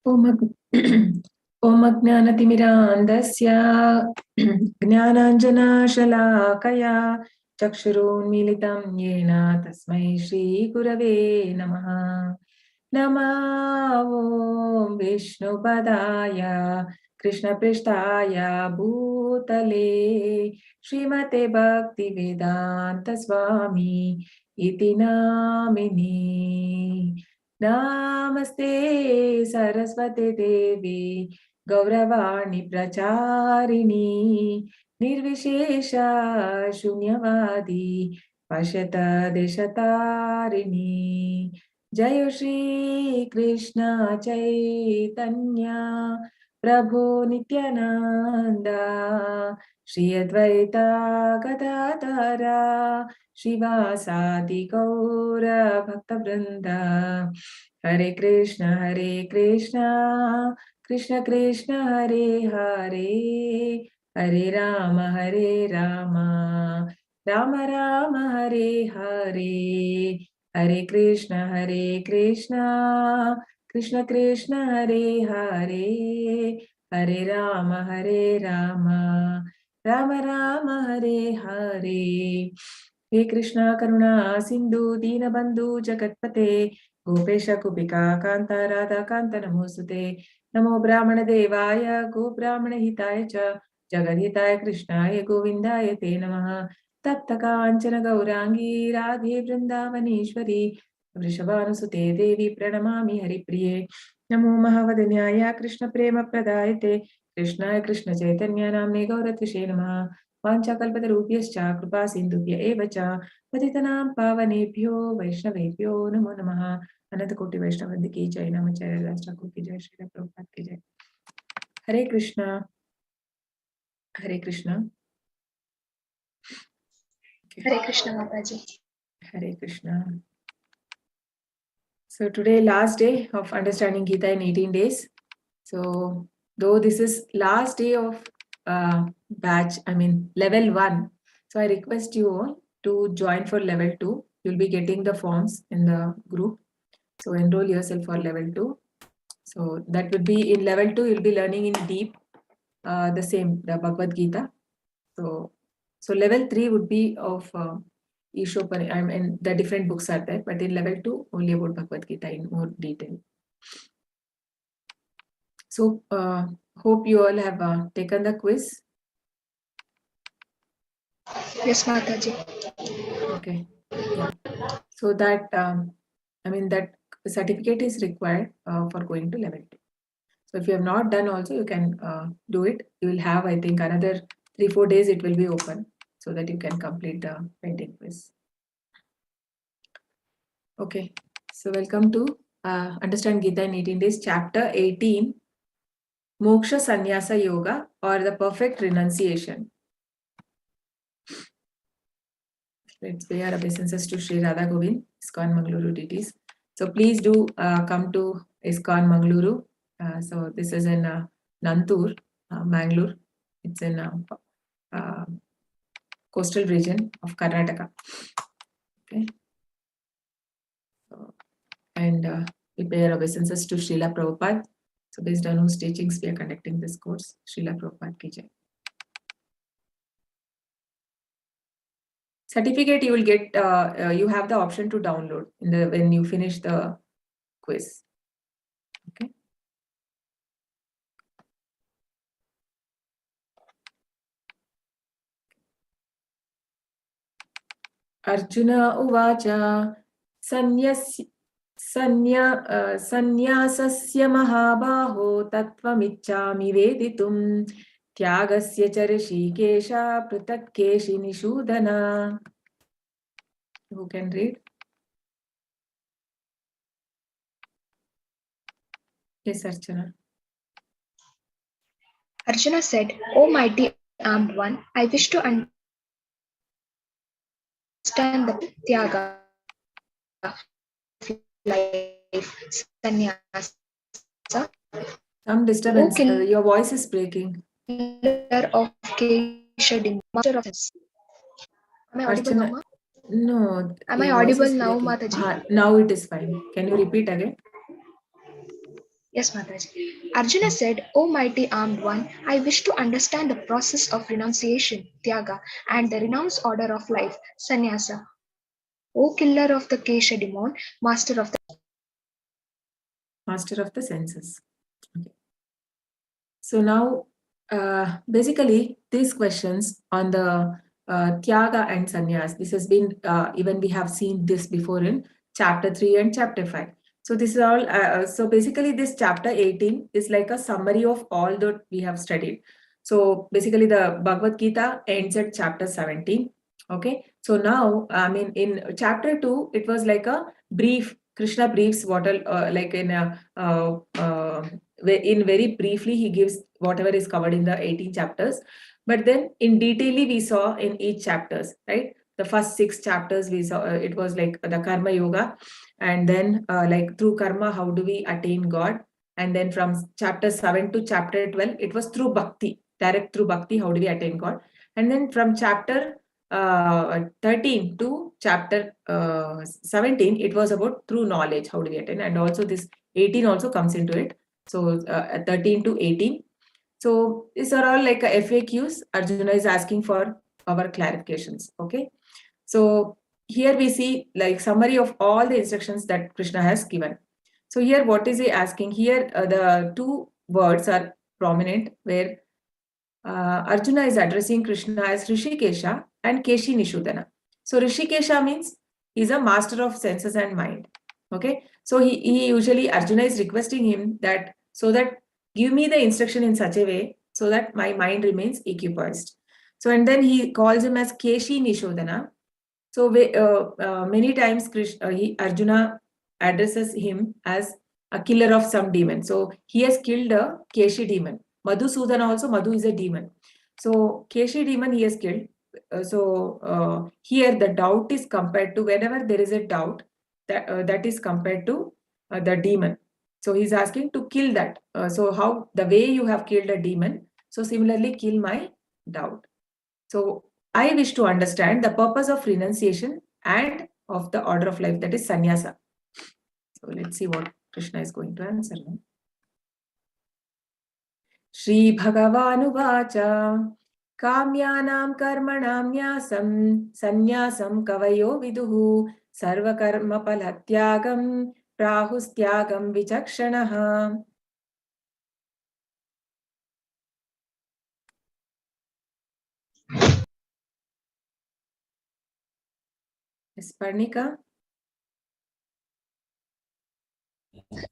Om Ajnanatimirandasya Jnananjanashalakaya Chakshurunmilitam Yena Tasmai Shri Gurave Namaha. Nama Om Vishnupadaya Krishna Prishtaya Bhutale Srimate Bhaktivedanta Swami Iti Namini. Namaste Saraswati Devi Gauravani Pracharini Nirvishesha Shunyavadi Pashyata Deshatarini Jayo Shri Krishna Chaitanya Prabhu Nityananda Shri Advaita Gadadhara Shivasadi Gaura Bhakta Vrinda Hare Krishna Krishna Krishna Hare Hare Hare Rama Rama Rama Hare Hare Hare Krishna Krishna Krishna Hare Hare Hare Rama Rama Rama Hare Hare. He Krishna Karuna Sindhu Dina Bandhu Jagatpate Gopesha Kupika Kanta Radha Kanta Namosute Namo Brahmana Devaya Go Brahmana Hitaya Cha Jagadhitaya Krishnaya Govindaya Te Namaha Tapta Kanchana Gaurangi Radhe Vrindavaneshwari Vrishabhanusute Devi Pranamami Haripriye Namo Mahavadanyaya Krishna Prema Pradayate Krishnaya Krishna Chaitanya Namne Gauratvishe Namaha वाञ्छाकल्पतरुभ्यश्च कृपा सिन्धुभ्य एव च पतितनां पावनेभ्यो वैष्णवेभ्यो नमो नमः. अनंत कोटि वैष्णववृंद की जय. नमोचार्य दास ठाकुर की जय. श्री प्रभुपाद की जय. हरे कृष्णा हरे Krishna. Hare Krishna Mataji. Hare Krishna. So today last day of understanding Gita in 18 days. So though this is last day of batch, I mean level 1. So I request you all to join for level 2. You'll be getting the forms in the group. So enroll yourself for level 2. So that would be in level 2, you'll be learning in deep the Bhagavad Gita. So level 3 would be of Ishopani, I mean the different books are there, but in level 2, only about Bhagavad Gita in more detail. So hope you all have taken the quiz. Yes, Mataji. Okay. Yeah. So that that certificate is required for going to level 2. So if you have not done also, you can do it. You will have, I think, another 3-4 days it will be open so that you can complete the pending quiz. Okay. So welcome to Understand Gita in 18 days, chapter 18, Moksha Sanyasa Yoga, or the perfect renunciation. Let's pay our obeisances to Sri Radha Govind, ISKCON Mangaluru deities. So please do come to ISKCON Mangaluru. So this is in Nantur, Mangalore. It's in coastal region of Karnataka. Okay. So, and we pay our obeisances to Srila Prabhupada. So based on whose teachings we are conducting this course, Srila Prabhupada ki jai. Certificate you will get, you have the option to download when you finish the quiz. Okay. Arjuna uvacha Sanyasasya mahabaho tattvamiccami veditum Tyagasya charishikesha pratakkeshi nishudana. Who can read? Yes, Archana. Arjuna said, O mighty armed one, I wish to understand the Tyaga of life, Sanyasa. Some disturbance. Your voice is breaking. Of Keshadin, master of this. Am I audible now, Ma? No. Am I audible now, Mataji? Now it is fine. Can you repeat again? Yes, Mataji. Arjuna said, O mighty armed one, I wish to understand the process of renunciation, Tyaga, and the renounced order of life, Sanyasa. O killer of the Kesha demon, master of the senses. Okay. So now, basically, these questions on the Tyaga and Sannyas, this has been, even we have seen this before in chapter 3 and chapter 5. So this is all, so basically this chapter 18 is like a summary of all that we have studied. So basically the Bhagavad Gita ends at chapter 17. Okay. So now, I mean, in chapter 2, it was like a brief, Krishna briefs what all, like in a, in very briefly he gives whatever is covered in the 18 chapters, but then in detail we saw in each chapters, right? The first 6 chapters we saw, it was like the karma yoga, and then like through karma how do we attain god, and then from chapter 7 to chapter 12 it was through bhakti, direct through bhakti how do we attain god, and then from chapter 13 to chapter 17 it was about through knowledge how do we attain, and also this 18 also comes into it. So 13 to 18. So these are all like FAQs. Arjuna is asking for our clarifications. Okay. So here we see like summary of all the instructions that Krishna has given. So here what is he asking? Here the two words are prominent where Arjuna is addressing Krishna as Rishikesha and Keshi Nishudana. So Rishikesha means he's a master of senses and mind. Okay. So he usually, Arjuna is requesting him that so that give me the instruction in such a way so that my mind remains equipoised. So and then he calls him as Keshi Nishodana. So many times Arjuna addresses him as a killer of some demon. So he has killed a Keshi demon. Madhusudana also, Madhu is a demon. So Keshi demon he has killed. Here the doubt is compared to whenever there is a doubt that is compared to the demon. So he's asking to kill that. So how the way you have killed a demon, so similarly kill my doubt. So I wish to understand the purpose of renunciation and of the order of life, that is sannyasa. So let's see what Krishna is going to answer now. Shri Bhagavanuvacha Kamyanam karmanam nyasam sannyasam kavayo viduhu sarva karma palatyagam prahustyagam vichakshanaha. Yes, Parnika?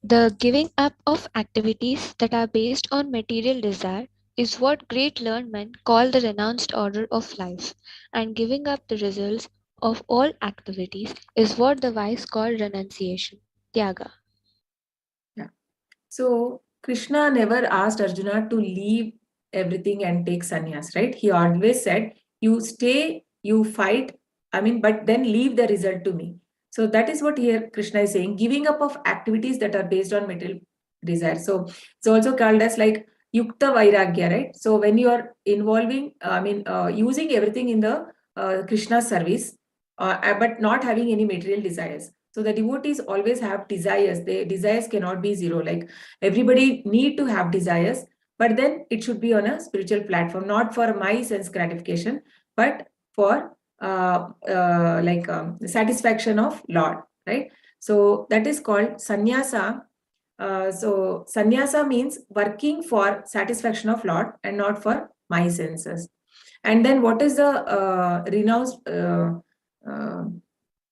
The giving up of activities that are based on material desire is what great learned men call the renounced order of life, and giving up the results of all activities is what the wise call renunciation, tyaga. Yeah. So Krishna never asked Arjuna to leave everything and take sannyas, right? He always said, you stay, you fight, but then leave the result to me. So that is what here Krishna is saying, giving up of activities that are based on material desire. So it's also called as like yukta vairagya, right? So when you are involving, using everything in the Krishna service, but not having any material desires. So the devotees always have desires. Their desires cannot be zero. Like everybody need to have desires, but then it should be on a spiritual platform, not for my sense gratification, but for satisfaction of Lord, right? So that is called sannyasa. So sannyasa means working for satisfaction of Lord and not for my senses. And then what is the renounced uh,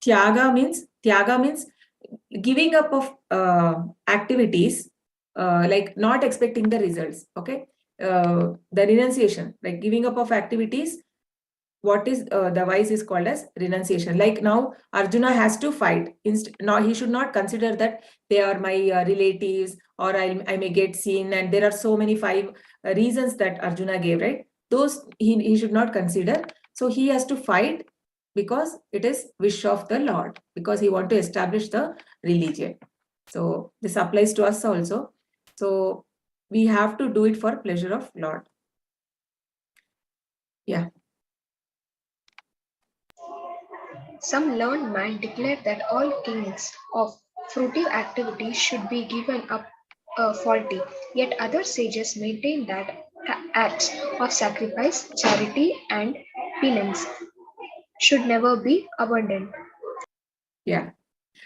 tyaga means giving up of activities, like not expecting the results. Okay. The renunciation, like giving up of activities, what is the wise is called as renunciation. Like now Arjuna has to fight. Now he should not consider that they are my relatives, or I may get seen, and there are so many 5 reasons that Arjuna gave, right? Those he should not consider. So he has to fight because it is wish of the Lord, because he want to establish the religion. So this applies to us also. So we have to do it for pleasure of Lord. Yeah. Some learned man declared that all kinds of fruitive activities should be given up faulty. Yet other sages maintain that acts of sacrifice, charity, and penance should never be abandoned. Yeah.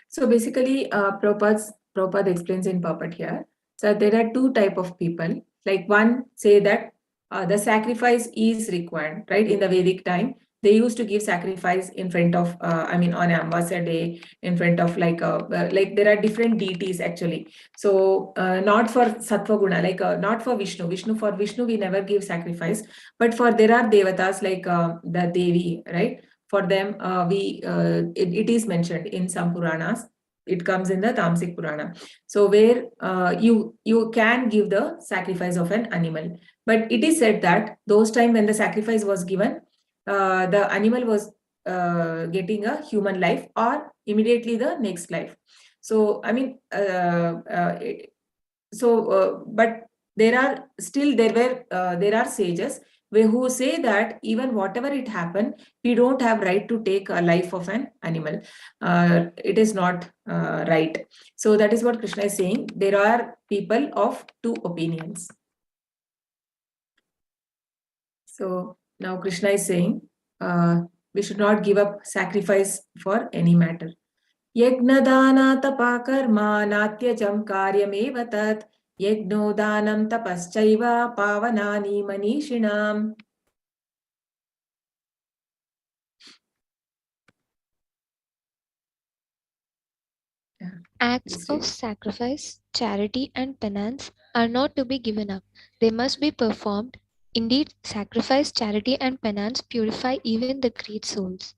So basically, Prabhupada explains in purport here. So there are two type of people. Like one say that the sacrifice is required, right? In the Vedic time, they used to give sacrifice in front of, on Amavasya day, in front of like there are different deities actually. So not for Sattva Guna, not for Vishnu. For Vishnu, we never give sacrifice. But for there are devatas like the Devi, right? For them, it is mentioned in some Puranas. It comes in the Tamsik Purana. So where you can give the sacrifice of an animal. But it is said that those time when the sacrifice was given, the animal was getting a human life or immediately the next life. So but there are sages who say that even whatever it happened, we don't have right to take a life of an animal. It is not right. So that is what Krishna is saying. There are people of two opinions. So now Krishna is saying we should not give up sacrifice for any matter. Yagnadana tapakarma natyajam karyamev tat yagnodanam tapaschaiva pavanani manishinam. Acts of sacrifice, charity, and penance are not to be given up. They must be performed. Indeed, sacrifice, charity, and penance purify even the great souls.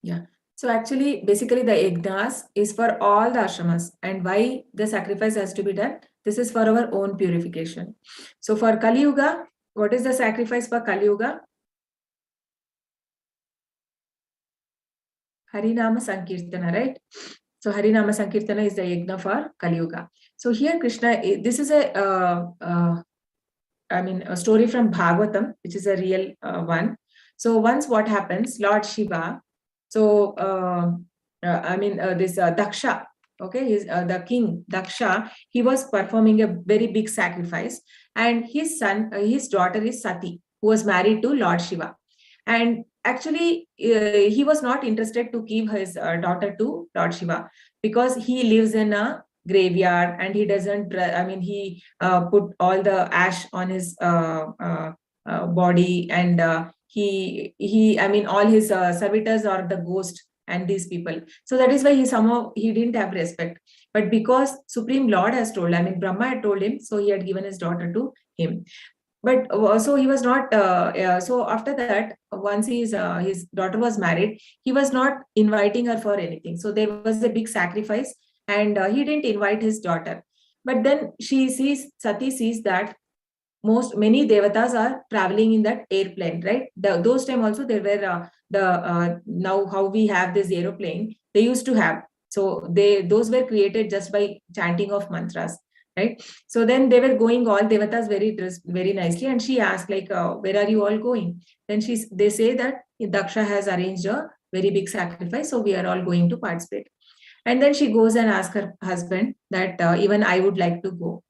Yeah. So actually, basically the yagnas is for all the ashramas. And why the sacrifice has to be done? This is for our own purification. So for Kali Yuga, what is the sacrifice for Kali Yuga? Harinama Sankirtana, right? So Harinama Sankirtana is the yagna for Kali Yuga. So here Krishna, this is a story from Bhagavatam, which is a real one. So once what happens, Lord Shiva, so this Daksha, okay, the king Daksha, he was performing a very big sacrifice, and his daughter is Sati, who was married to Lord Shiva. And actually, he was not interested to give his daughter to Lord Shiva because he lives in a graveyard and he doesn't, he put all the ash on his body, and all his servitors are the ghost and these people. So that is why he didn't have respect. But because Supreme Lord has told, Brahma had told him, so he had given his daughter to him. But so he was not so after that, once his daughter was married, he was not inviting her for anything. So there was a big sacrifice, and he didn't invite his daughter. But then Sati sees that many devatas are traveling in that airplane, right? Those time also there were now how we have this aeroplane, they used to have. So those were created just by chanting of mantras, right? So then they were going, all devatas dressed very nicely, and she asked where are you all going? Then they say that Daksha has arranged a very big sacrifice, so we are all going to participate. And then she goes and asks her husband that even I would like to go.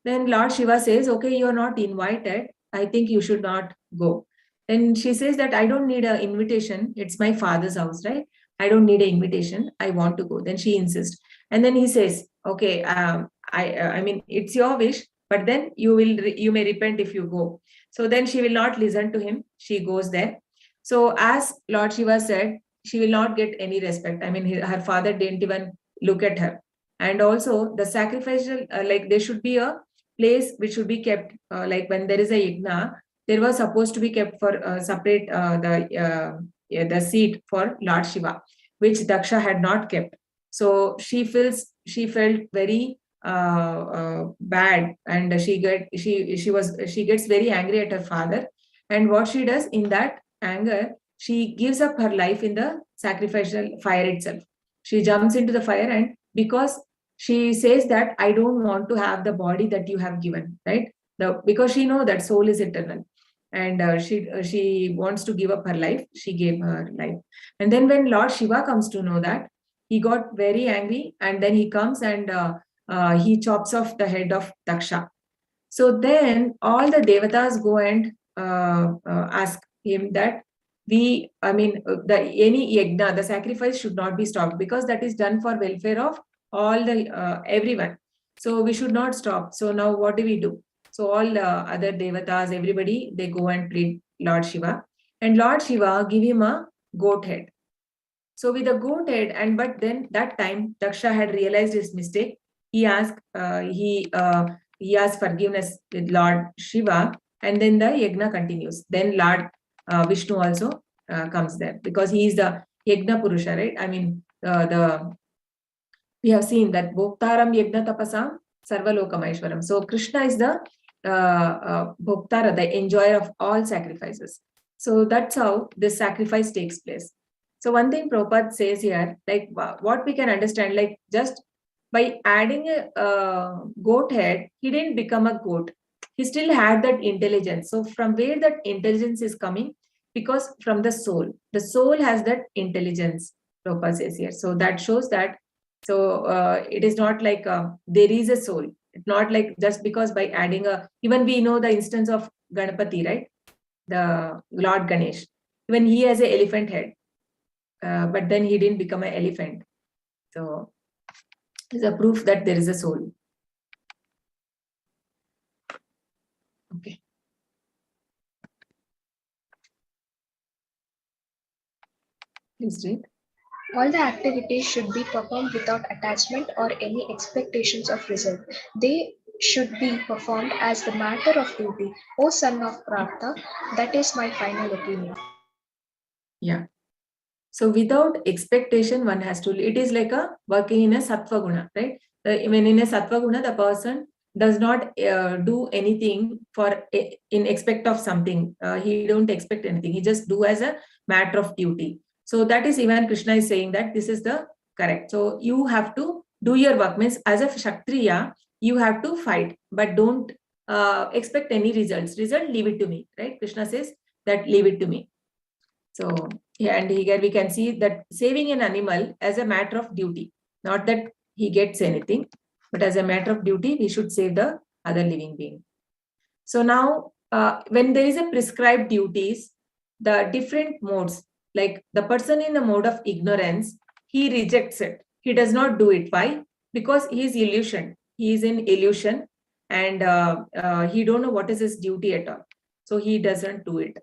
Then Lord Shiva says, okay, you are not invited, I think you should not go. Then she says that I don't need an invitation, it's my father's house, right? I don't need an invitation, I want to go. Then she insists, and then he says, okay, it's your wish, but then you may repent if you go. So then she will not listen to him, she goes there. So as Lord Shiva said, she will not get any respect. Her father didn't even look at her. And also the sacrificial, there should be a place which should be kept, like when there is a yagna, there was supposed to be kept for separate the seat for Lord Shiva, which Daksha had not kept. So she felt very bad, and she gets very angry at her father. And what she does in that anger, she gives up her life in the sacrificial fire itself. She jumps into the fire, and because she says that I don't want to have the body that you have given, right? Because she knows that soul is eternal, and she wants to give up her life. She gave her life. And then when Lord Shiva comes to know that, he got very angry, and then he comes and he chops off the head of Daksha. So then all the devatas go and ask him that any yajna, the sacrifice should not be stopped, because that is done for welfare of all the everyone. So we should not stop. So now what do we do? So all the other devatas, everybody, they go and plead Lord Shiva, and Lord Shiva give him a goat head. So with a goat head, but then that time Daksha had realized his mistake. He asked forgiveness with Lord Shiva, and then the yajna continues. Then Lord Vishnu also comes there, because he is the yajna purusha, right? I mean, we have seen that Bhoktaram yajna tapasam sarvalokamaishwaram. So Krishna is the Bhoktara, the enjoyer of all sacrifices. So that's how this sacrifice takes place. So one thing Prabhupada says here, like what we can understand, like just by adding a goat head, he didn't become a goat. He still had that intelligence. So from where that intelligence is coming? Because from the soul. The soul has that intelligence, Prabhupada says here. So that shows that. So it is not like there is a soul. It's not like just because by adding even we know the instance of Ganapati, right? The Lord Ganesh. Even he has an elephant head. But then he didn't become an elephant. So it's a proof that there is a soul. Okay. Please read. All the activities should be performed without attachment or any expectations of result. They should be performed as the matter of duty. O son of Partha, that is my final opinion. Yeah. So without expectation, one has to, it is like a working in a sattva guna, right? When in a sattva guna, the person does not do anything in expect of something. He don't expect anything. He just do as a matter of duty. So that is even Krishna is saying that this is the correct. So you have to do your work. Means as a Kshatriya, you have to fight, but don't expect any results. Result, leave it to me, right? Krishna says that leave it to me. So yeah, and here we can see that saving an animal as a matter of duty, not that he gets anything, but as a matter of duty, we should save the other living being. So now, when there is a prescribed duties, the different modes, like the person in the mode of ignorance, he rejects it. He does not do it. Why? Because he is illusion. He is in illusion, and he don't know what is his duty at all. So he doesn't do it.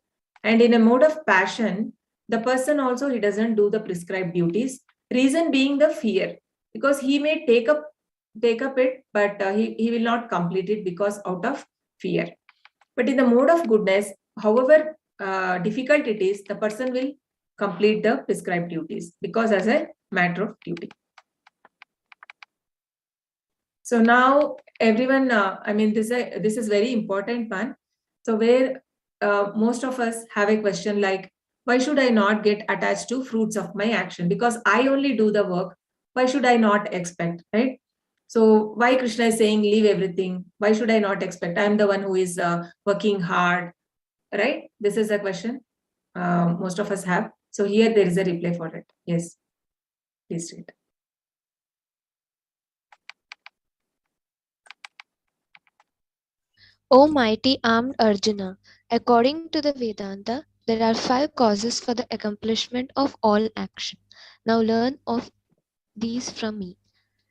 And in a mode of passion, the person also, he doesn't do the prescribed duties. Reason being the fear, because he may take up it, but he will not complete it because out of fear. But in the mode of goodness, however difficult it is, the person will complete the prescribed duties because as a matter of duty. So now everyone, this is very important one. So where most of us have a question like, why should I not get attached to fruits of my action? Because I only do the work. Why should I not expect, right? So why Krishna is saying, leave everything? Why should I not expect? I'm the one who is working hard, right? This is a question most of us have. So here there is a reply for it. Yes, please read. O mighty armed Arjuna, according to the Vedanta, there are 5 causes for the accomplishment of all action. Now learn of these from me.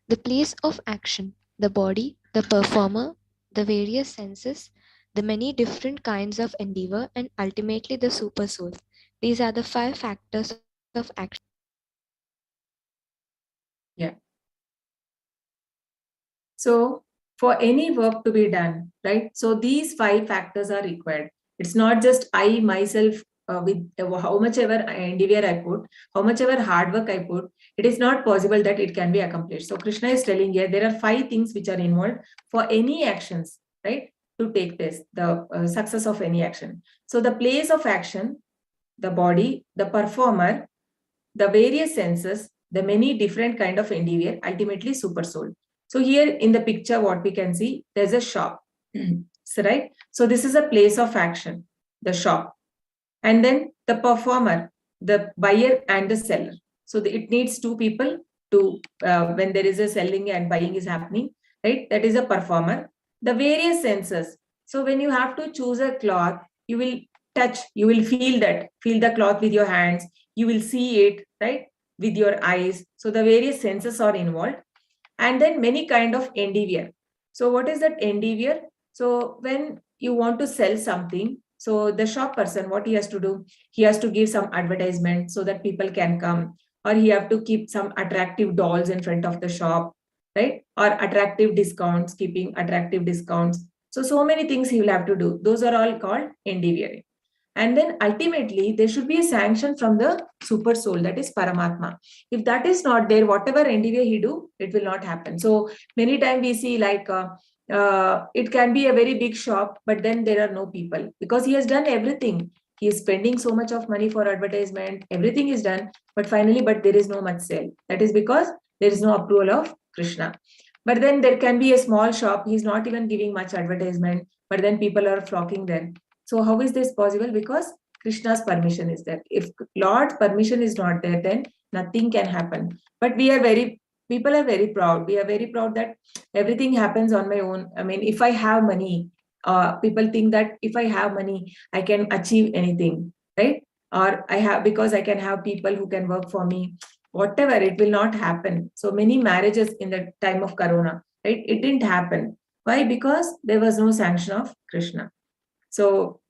The place of action, the body, the performer, the various senses, the many different kinds of endeavor, and ultimately the super soul. These are the 5 factors of action. Yeah. So for any work to be done, right? So these 5 factors are required. It's not just I myself with how much ever endeavor I put, how much ever hard work I put, it is not possible that it can be accomplished. So Krishna is telling here there are 5 things which are involved for any actions, right, to take place, the success of any action. So the place of action, the body, the performer, the various senses, the many different kind of endeavor, ultimately super soul. So here in the picture, what we can see, there's a shop. So, right? So this is a place of action, the shop. And then the performer, the buyer and the seller. So it needs 2 people to, when there is a selling and buying is happening, right? That is a performer. The various senses. So when you have to choose a cloth, you will touch, you will feel the cloth with your hands, you will see it, right, with your eyes. So the various senses are involved. And then many kind of endeavor. So what is that endeavor? So when you want to sell something, so the shop person, what he has to do, he has to give some advertisement so that people can come, or he have to keep some attractive dolls in front of the shop, right? Or attractive discounts, keeping attractive discounts. So many things he will have to do. Those are all called endeavoring. And then ultimately, there should be a sanction from the super soul, that is Paramatma. If that is not there, whatever endeavor he do, it will not happen. So many times we see like it can be a very big shop, but then there are no people because he has done everything. He is spending so much of money for advertisement, everything is done, but finally, but there is no much sale. That is because there is no approval of Krishna. But then there can be a small shop, he's not even giving much advertisement, but then people are flocking there. So how is this possible? Because Krishna's permission is there. If Lord's permission is not there, then nothing can happen. But people are very proud. We are very proud that everything happens on my own. I mean, if I have money, people think that if I have money, I can achieve anything, right? Or because I can have people who can work for me, whatever, it will not happen. So many marriages in the time of Corona, right? It didn't happen. Why? Because there was no sanction of Krishna. So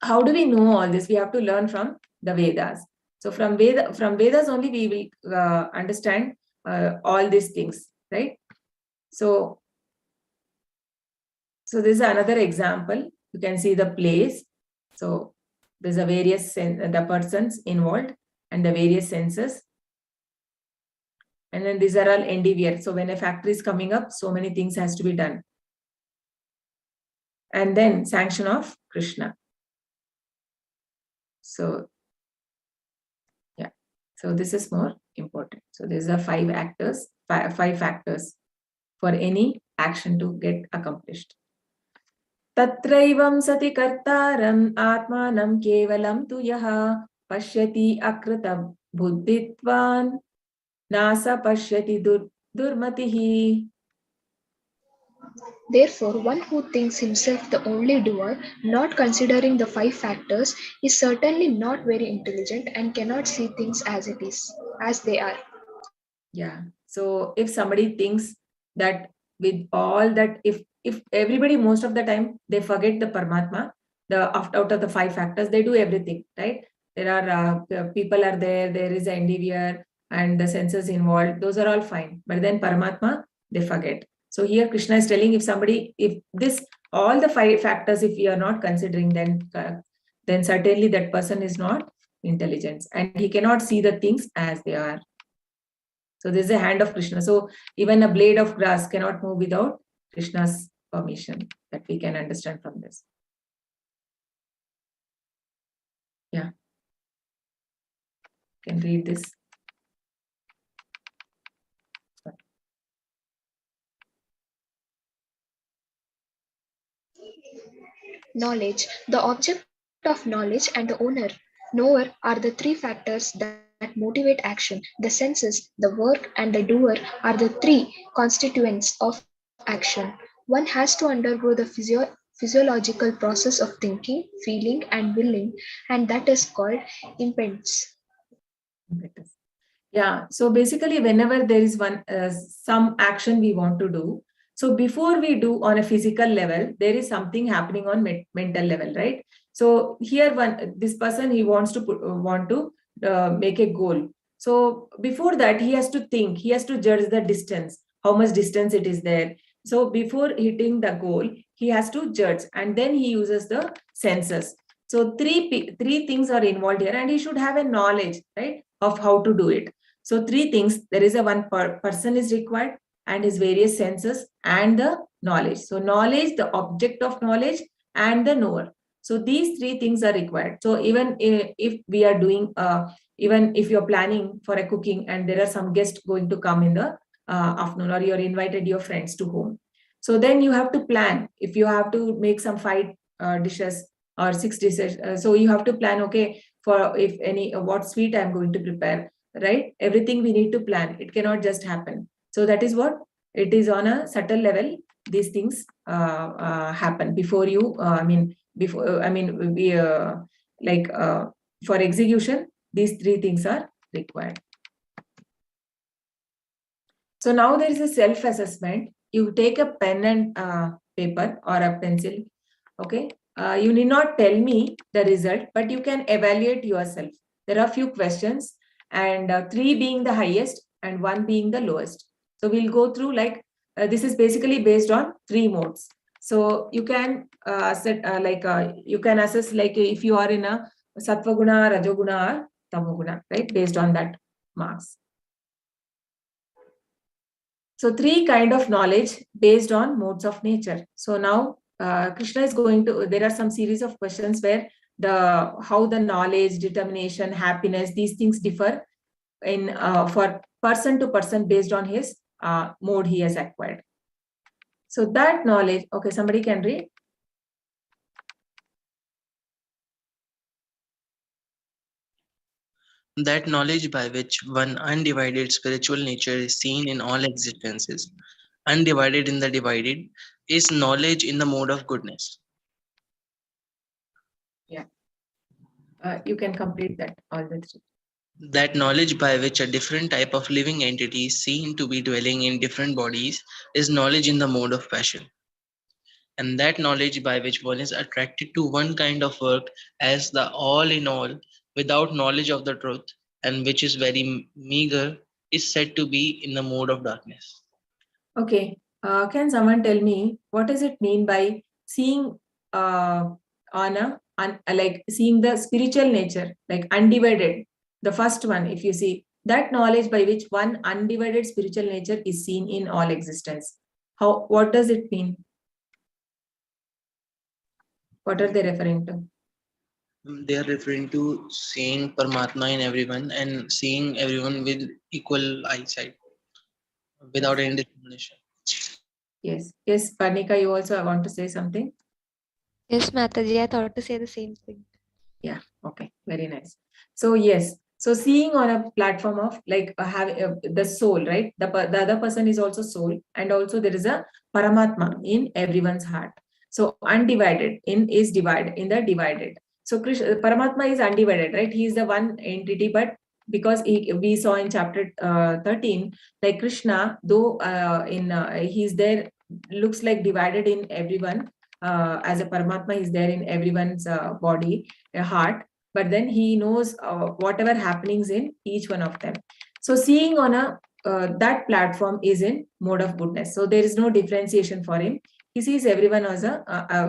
how do we know all this? We have to learn from the Vedas. So from Vedas only we will understand all these things, right? So this is another example. You can see the place. So there's a various the persons involved and the various senses. And then these are all endeavor. So when a factory is coming up, so many things has to be done. And then sanction of Krishna. So yeah, so this is more important. So these are five factors for any action to get accomplished. Tatraivam sati kartaram atmanam kevalam tu yaha pashyati akrita buddhitvan nasa pashyati durmatihi. Therefore, one who thinks himself the only doer, not considering the five factors, is certainly not very intelligent and cannot see things as they are. Yeah. So if somebody thinks that with all that, if everybody most of the time they forget the Paramatma, out of the five factors, they do everything, right? There are people are there, there is an endeavor and the senses involved. Those are all fine. But then Paramatma, they forget. So here Krishna is telling if all the five factors, if we are not considering, then certainly that person is not intelligent and he cannot see the things as they are. So this is a hand of Krishna. So even a blade of grass cannot move without Krishna's permission. That we can understand from this. Yeah. You can read this. Knowledge. The object of knowledge and the knower are the three factors that motivate action. The senses, the work, and the doer are the three constituents of action. One has to undergo the physiological process of thinking, feeling, and willing, and that is called impedance. Yeah. So basically, whenever there is some action we want to do, so before we do on a physical level, there is something happening on mental level, right? So here, this person, he wants to make a goal. So before that, he has to think, he has to judge the distance, how much distance it is there. So before hitting the goal, he has to judge, and then he uses the senses. So three things are involved here, and he should have a knowledge, right, of how to do it. So three things, there is a one person is required, and his various senses and the knowledge. So knowledge, the object of knowledge, and the knower. So these three things are required. So even if we are doing, even if you're planning for a cooking and there are some guests going to come in the afternoon, or you're invited your friends to home. So then you have to plan. If you have to make some 5 dishes or 6 dishes, so you have to plan, okay, for if any, what sweet I'm going to prepare, right? Everything we need to plan. It cannot just happen. So that is what It is on a subtle level. These things happen before you. For execution, these three things are required. So now there is a self-assessment. You take a pen and paper or a pencil. Okay. You need not tell me the result, but you can evaluate yourself. There are a few questions, and 3 being the highest and 1 being the lowest. So we'll go through this is basically based on 3 modes. So you can you can assess if you are in a sattva guna, rajoguna, or tamoguna, right? Based on that marks. So 3 kind of knowledge based on modes of nature. So now Krishna is going to, there are some series of questions where how the knowledge, determination, happiness, these things differ in for person to person based on his mode he has acquired. So that knowledge, okay, somebody can read. That knowledge by which one undivided spiritual nature is seen in all existences, undivided in the divided, is knowledge in the mode of goodness. Yeah. You can complete that, all the 3. That knowledge by which a different type of living entity is seen to be dwelling in different bodies is knowledge in the mode of passion. And that knowledge by which one is attracted to one kind of work as the all in all without knowledge of the truth, and which is very meager, is said to be in the mode of darkness. Okay. Can someone tell me what does it mean by seeing seeing the spiritual nature, like undivided? The first one, if you see that knowledge by which one undivided spiritual nature is seen in all existence. What does it mean? What are they referring to? They are referring to seeing Paramatma in everyone and seeing everyone with equal eyesight without any discrimination. Yes. Yes, Parnika, you also want to say something? Yes, Mataji, I thought to say the same thing. Yeah. Okay. Very nice. So yes. So seeing on a platform of having the soul, right? The other person is also soul, and also there is a Paramatma in everyone's heart. So undivided is divided in the divided. So Paramatma is undivided, right? He is the one entity, but because we saw in chapter 13, like Krishna, though he's there, looks like divided in everyone. As a Paramatma is there in everyone's body, heart, but then he knows whatever happenings in each one of them. So seeing on that platform is in mode of goodness. So there is no differentiation for him. He sees everyone as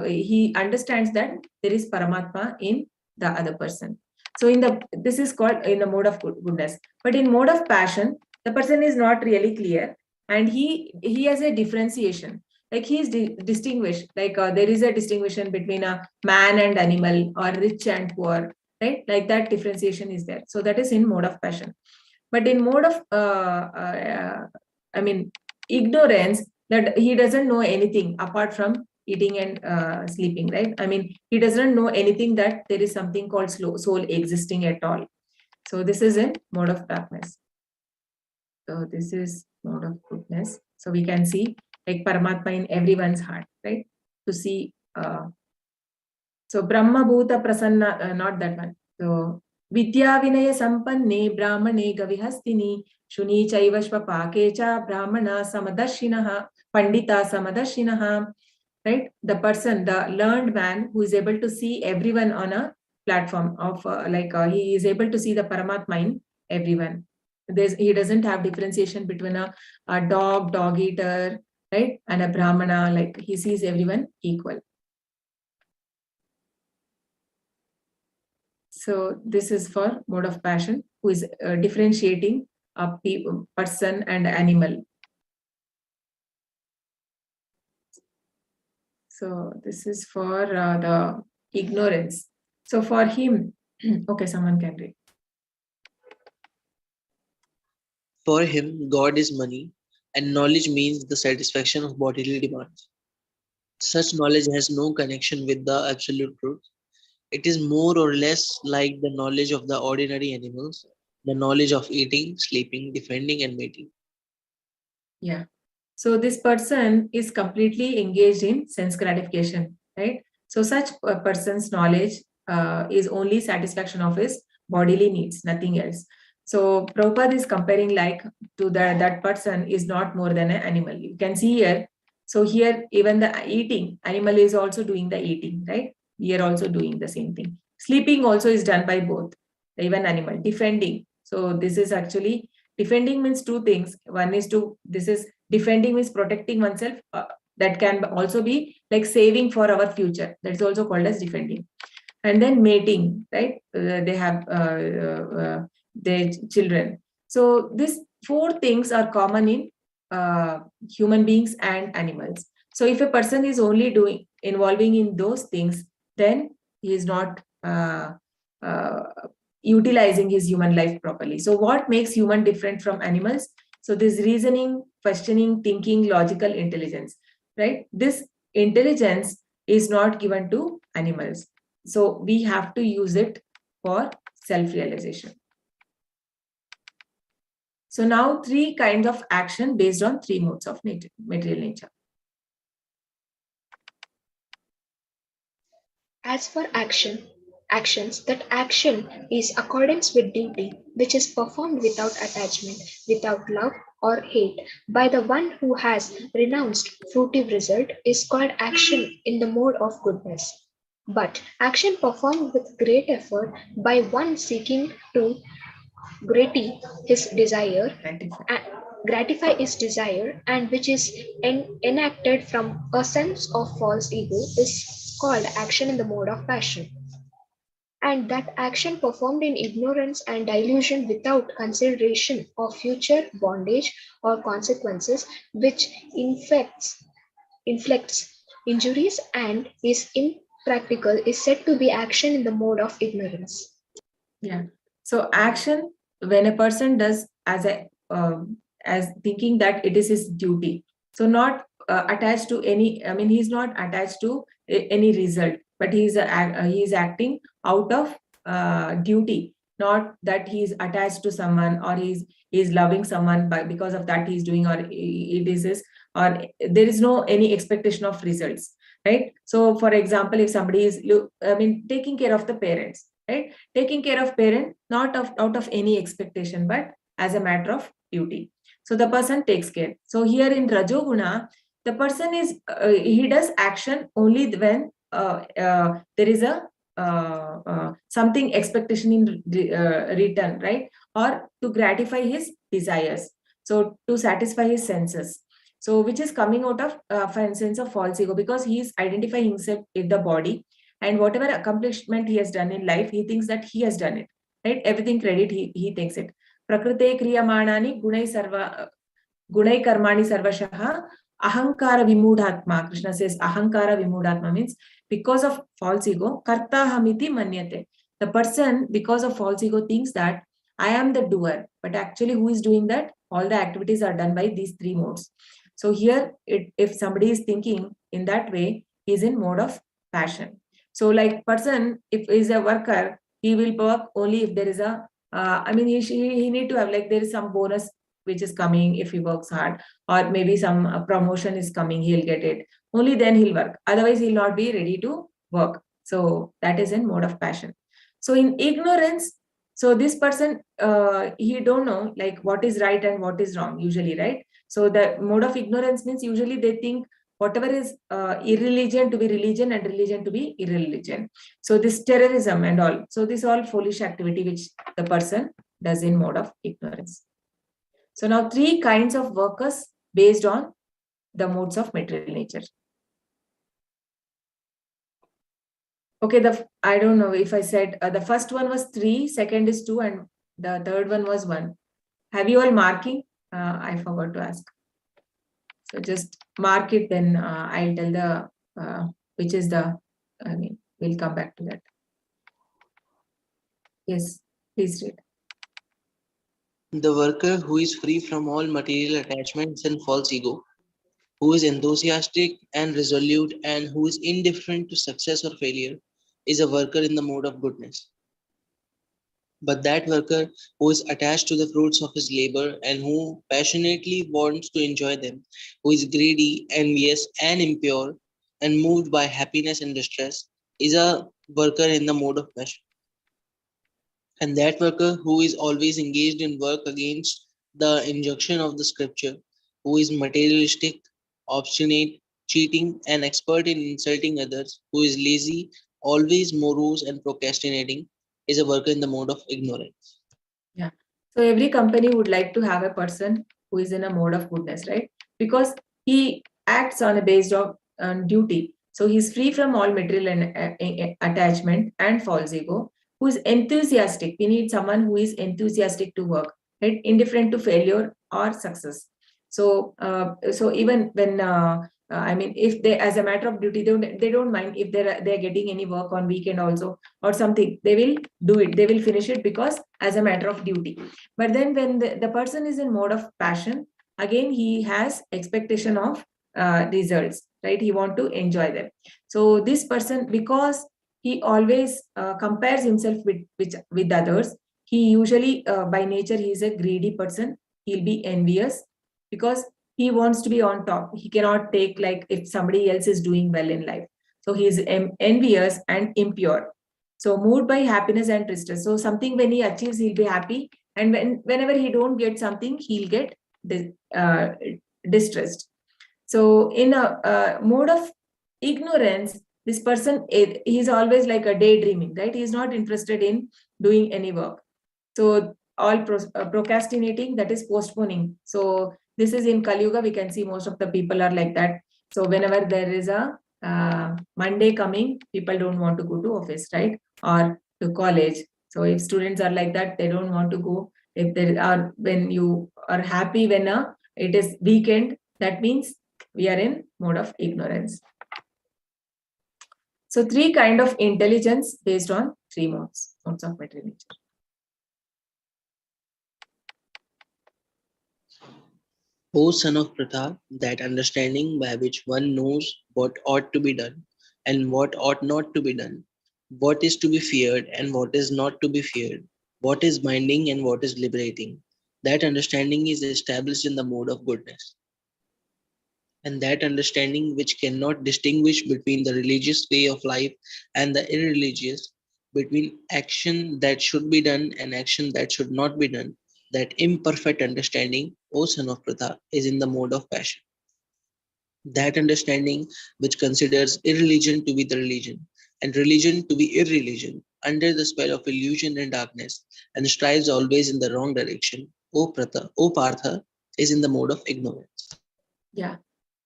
he understands that there is Paramatma in the other person. So this is called in the mode of goodness. But in mode of passion, the person is not really clear, and he has a differentiation. Like he is distinguished. There is a distinction between a man and animal, or rich and poor, right? Like that differentiation is there. So that is in mode of passion. But in mode of ignorance, that he doesn't know anything apart from eating and sleeping, right? He doesn't know anything that there is something called soul existing at all. So this is in mode of darkness. So this is mode of goodness. So we can see like Paramatma in everyone's heart, right? To see. So Brahma Bhuta Prasanna, not that one. So Vidya Vinaya Sampanne Brahmane Gavihastini Shuni Chaiva Shvapakecha Brahmana Samadarshinaha Pandita Samadarshinaha. Right? The person, the learned man who is able to see everyone on a platform of he is able to see the Paramatma in everyone. He doesn't have differentiation between a dog eater, right, and a Brahmana. Like he sees everyone equal. So this is for mode of passion, who is differentiating a person and animal. So this is for the ignorance. So for him, okay, someone can read. For him, God is money, and knowledge means the satisfaction of bodily demands. Such knowledge has no connection with the absolute truth. It is more or less like the knowledge of the ordinary animals, the knowledge of eating, sleeping, defending, and mating. Yeah. So this person is completely engaged in sense gratification, right? So such a person's knowledge is only satisfaction of his bodily needs, nothing else. So Prabhupada is comparing like to that person is not more than an animal. You can see here. So here even the eating, animal is also doing the eating, right? We are also doing the same thing. Sleeping also is done by both, even animal. Defending. So this is actually, defending means two things. One is defending means protecting oneself. That can also be like saving for our future. That's also called as defending. And then mating, right? They have their children. So these four things are common in human beings and animals. So if a person is only involving in those things, then he is not uh, utilizing his human life properly. So what makes human different from animals? So this reasoning, questioning, thinking, logical intelligence, right? This intelligence is not given to animals. So we have to use it for self-realization. So now 3 kinds of action based on 3 modes of material nature. As for actions, that action is accordance with duty, which is performed without attachment, without love or hate, by the one who has renounced fruitive result, is called action in the mode of goodness. But action performed with great effort by one seeking to gratify his desire, gratify his desire, and which is enacted from a sense of false ego, is called action in the mode of passion. And that action performed in ignorance and delusion without consideration of future bondage or consequences, which inflicts injuries and is impractical, is said to be action in the mode of ignorance. Yeah. So action, when a person does as thinking that it is his duty. So not attached to any. I mean, he's not attached to any result, but he is acting out of duty. Not that he is attached to someone or he's loving someone because of that he's doing, or it is his, or there is no any expectation of results, right? So for example, if somebody is taking care of the parents, right? Taking care of parent, not out of any expectation, but as a matter of duty. So the person takes care. So here in Rajoguna, the person is he does action only when there is a something expectation in return, right? Or to gratify his desires. So to satisfy his senses. So which is coming out of sense of false ego, because he is identifying himself with the body, and whatever accomplishment he has done in life, he thinks that he has done it, right? Everything credit he takes it. Prakrite kriyamanani gunai karmani sarvashah ahankara vimudhatma. Krishna says ahankara vimudhatma means because of false ego, karta hamiti manyate. The person, because of false ego, thinks that I am the doer, but actually who is doing that? All the activities are done by these 3 modes. So here, if somebody is thinking in that way, he is in mode of passion. So like person, if he is a worker, he will work only if there is a, he need to have, like, there is some bonus which is coming if he works hard, or maybe some promotion is coming, he'll get it. Only then he'll work. Otherwise, he'll not be ready to work. So that is in mode of passion. So in ignorance, so this person, he don't know like what is right and what is wrong usually, right? So the mode of ignorance means usually they think whatever is irreligion to be religion and religion to be irreligion. So this terrorism and all. So this all foolish activity which the person does in mode of ignorance. So now 3 kinds of workers based on the modes of material nature. Okay, I don't know if I said the first one was 3, second is 2, and the third one was 1. Have you all marking? I forgot to ask. So just mark it, then I'll tell the which is the, we'll come back to that. Yes, please read. The worker who is free from all material attachments and false ego, who is enthusiastic and resolute, and who is indifferent to success or failure, is a worker in the mode of goodness. But that worker who is attached to the fruits of his labor and who passionately wants to enjoy them, who is greedy, envious, and impure, and moved by happiness and distress, is a worker in the mode of passion. And that worker who is always engaged in work against the injunction of the scripture, who is materialistic, obstinate, cheating, and expert in insulting others, who is lazy, always morose and procrastinating, is a worker in the mode of ignorance. Yeah. So every company would like to have a person who is in a mode of goodness, right? Because he acts on a based on duty. So he's free from all material and attachment and false ego, who is enthusiastic. We need someone who is enthusiastic to work, right? Indifferent to failure or success. So, so even when I mean, if they, as a matter of duty, they don't mind if they're getting any work on weekend also or something. They will do it. They will finish it because as a matter of duty. But then when the person is in mode of passion, again he has expectation of results, right? He want to enjoy them. So this person, because he always compares himself with others, he usually by nature he is a greedy person. He'll be envious because he wants to be on top. He cannot take like if somebody else is doing well in life. So he is envious and impure. So moved by happiness and distress. So something when he achieves, he'll be happy, and whenever he don't get something, he'll get uh, distressed. So in a mode of ignorance, this person he's always like a daydreaming, right? He's not interested in doing any work. So all procrastinating, that is postponing. So this is in Kali Yuga, we can see most of the people are like that. So whenever there is a Monday coming, people don't want to go to office, right? Or to college. So if students are like that, they don't want to go. If there are, when you are happy when it is weekend, that means we are in mode of ignorance. So three kind of intelligence based on three modes of material nature. O son of Pratha, that understanding by which one knows what ought to be done and what ought not to be done, what is to be feared and what is not to be feared, what is binding and what is liberating, that understanding is established in the mode of goodness. And that understanding which cannot distinguish between the religious way of life and the irreligious, between action that should be done and action that should not be done, that imperfect understanding, O son of Pratha, is in the mode of passion. That understanding which considers irreligion to be the religion and religion to be irreligion under the spell of illusion and darkness and strives always in the wrong direction, O Partha, is in the mode of ignorance. Yeah.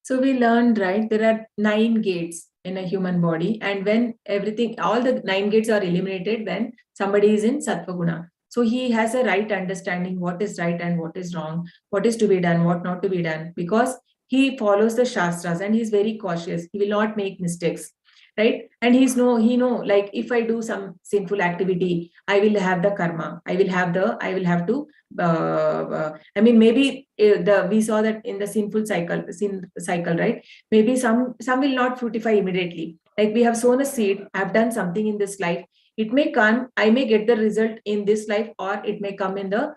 So we learned, right? There are 9 gates in a human body, and when everything, all the 9 gates are eliminated, when somebody is in Sattva Guna. So he has a right understanding what is right and what is wrong, what is to be done, what not to be done, because he follows the Shastras and he's very cautious. He will not make mistakes, right? And he know, like if I do some sinful activity, I will have the karma. I will have to I mean, maybe we saw that in the sin cycle, right? Maybe some will not fructify immediately. Like we have sown a seed, I've done something in this life. It may come, I may get the result in this life, or it may come in the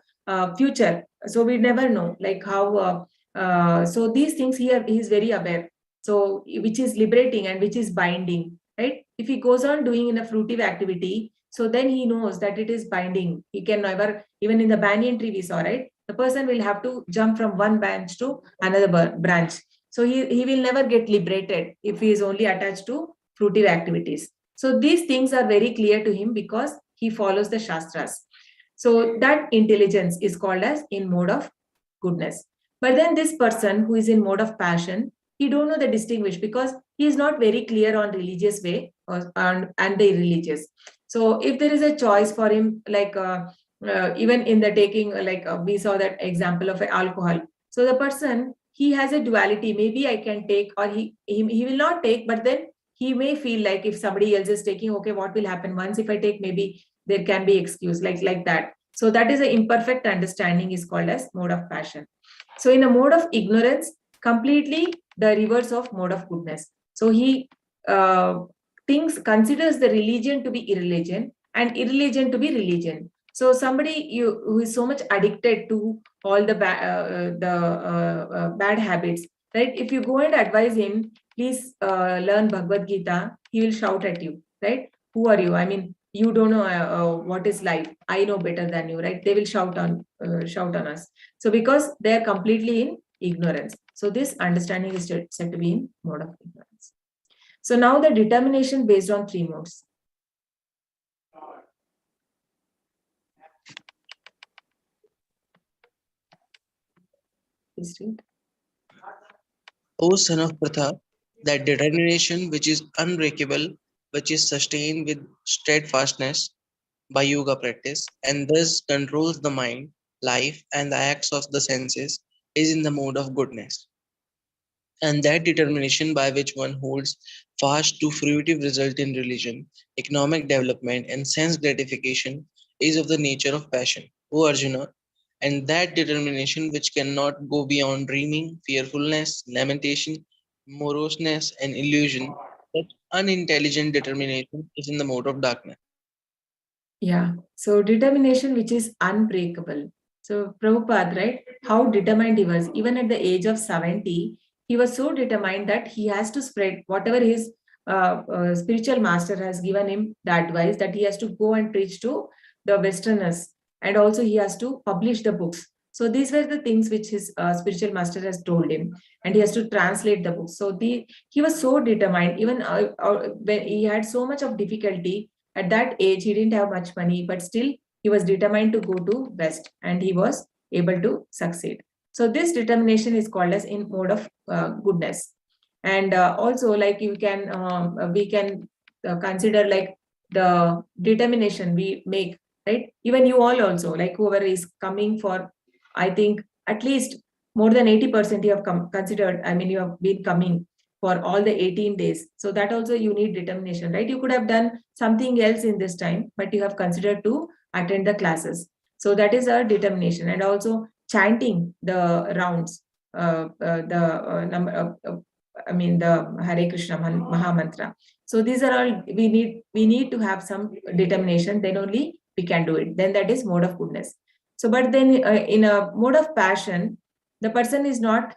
future. So we never know, like how. So these things here, he is very aware. So which is liberating and which is binding, right? If he goes on doing in a fruitive activity, so then he knows that it is binding. He can never, even in the banyan tree we saw, right? The person will have to jump from one branch to another branch. So he will never get liberated if he is only attached to fruitive activities. So these things are very clear to him because he follows the Shastras. So that intelligence is called as in mode of goodness. But then this person who is in mode of passion, he don't know the distinguish because he is not very clear on religious way and the irreligious. So if there is a choice for him, like even in the taking, like we saw that example of alcohol. So the person, he has a duality. Maybe I can take, or he will not take, but then he may feel like if somebody else is taking, okay, what will happen once if I take? Maybe there can be excuse like that. So that is an imperfect understanding is called as mode of passion. So in a mode of ignorance, completely the reverse of mode of goodness. So he considers the religion to be irreligion and irreligion to be religion. So somebody who is so much addicted to all the bad habits, right? If you go and advise him, please learn Bhagavad Gita, he will shout at you, right? Who are you? I mean, you don't know what is life. I know better than you, right? They will shout on us. So because they are completely in ignorance. So this understanding is said to be in mode of ignorance. So now the determination based on 3 modes. Please read. O son of Pratha, that determination which is unbreakable, which is sustained with steadfastness by yoga practice, and thus controls the mind, life, and the acts of the senses, is in the mode of goodness. And that determination by which one holds fast to fruitive result in religion, economic development, and sense gratification is of the nature of passion, O Arjuna. And that determination which cannot go beyond dreaming, fearfulness, lamentation, moroseness, and illusion, such unintelligent determination is in the mode of darkness. Yeah. So determination which is unbreakable. So Prabhupada, right? How determined he was. Even at the age of 70, he was so determined that he has to spread whatever his spiritual master has given him the advice, that he has to go and preach to the Westerners, and also he has to publish the books. So these were the things which his spiritual master has told him, and he has to translate the books. So he was so determined. Even when he had so much of difficulty at that age, he didn't have much money, but still he was determined to go to West, and he was able to succeed. So this determination is called as in mode of goodness. And also, like we can consider like the determination we make, right? Even you all also, like whoever is coming for, I think at least more than 80% you have considered. I mean, you have been coming for all the 18 days. So that also you need determination, right? You could have done something else in this time, but you have considered to attend the classes. So that is our determination. And also chanting the rounds, the number, the Hare Krishna Maha Mantra. So these are all we need to have some determination. Then only we can do it. Then that is mode of goodness. So, but then in a mode of passion, the person is not.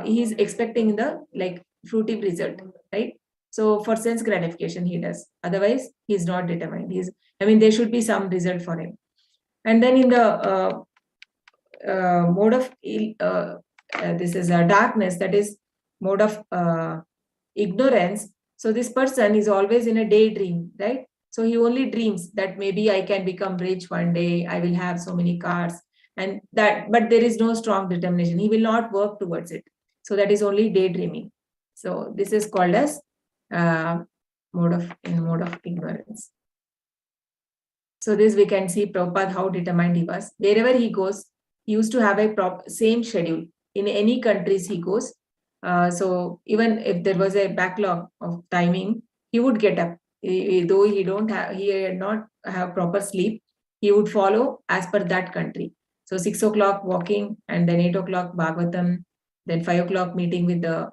He is expecting the like fruitive result, right? So for sense gratification he does, otherwise he is not determined. There should be some result for him. And then in the mode of this is a darkness, that is mode of ignorance. So this person is always in a daydream, right? So he only dreams that maybe I can become rich one day, I will have so many cars, and that, but there is no strong determination. He will not work towards it. So that is only daydreaming. So this is called as mode of ignorance. So this we can see Prabhupada how determined he was. Wherever he goes, he used to have a same schedule. In any countries he goes, so even if there was a backlog of timing, he would get up. Though he had not have proper sleep, he would follow as per that country. So 6 o'clock walking, and then 8 o'clock Bhagavatam, then 5 o'clock meeting with the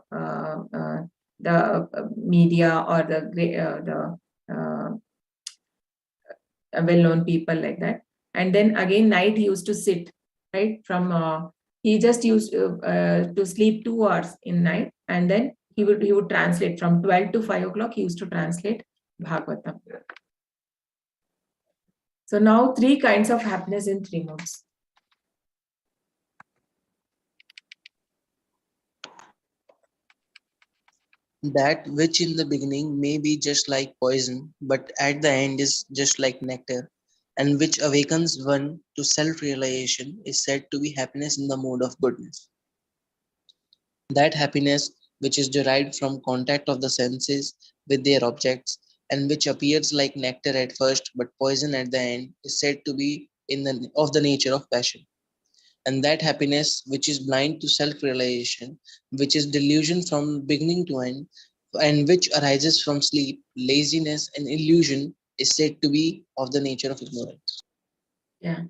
media or the well-known people like that. And then again night he used to sit, right? From he just used to sleep 2 hours in night, and then he would translate from 12 to 5 o'clock. He used to translate Bhagavatam. So now 3 kinds of happiness in 3 modes. That which in the beginning may be just like poison, but at the end is just like nectar, and which awakens one to self-realization, is said to be happiness in the mode of goodness. That happiness which is derived from contact of the senses with their objects, and which appears like nectar at first but poison at the end, is said to be of the nature of passion. And that happiness which is blind to self-realization, which is delusion from beginning to end, and which arises from sleep, laziness, and illusion, is said to be of the nature of ignorance. Yeah.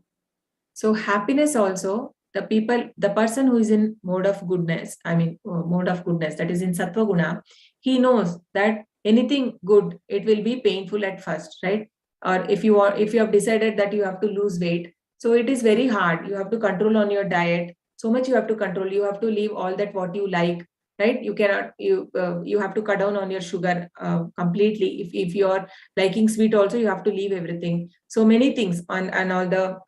So happiness also, the person who is in mode of goodness, that is in Sattva Guna, he knows that anything good, it will be painful at first, right? or if you have decided that you have to lose weight, so it is very hard. You have to control on your diet. So much you have to control. You have to leave all that what you like, right? You cannot, you have to cut down on your sugar completely. If you are liking sweet also, you have to leave everything. So many things on, and all the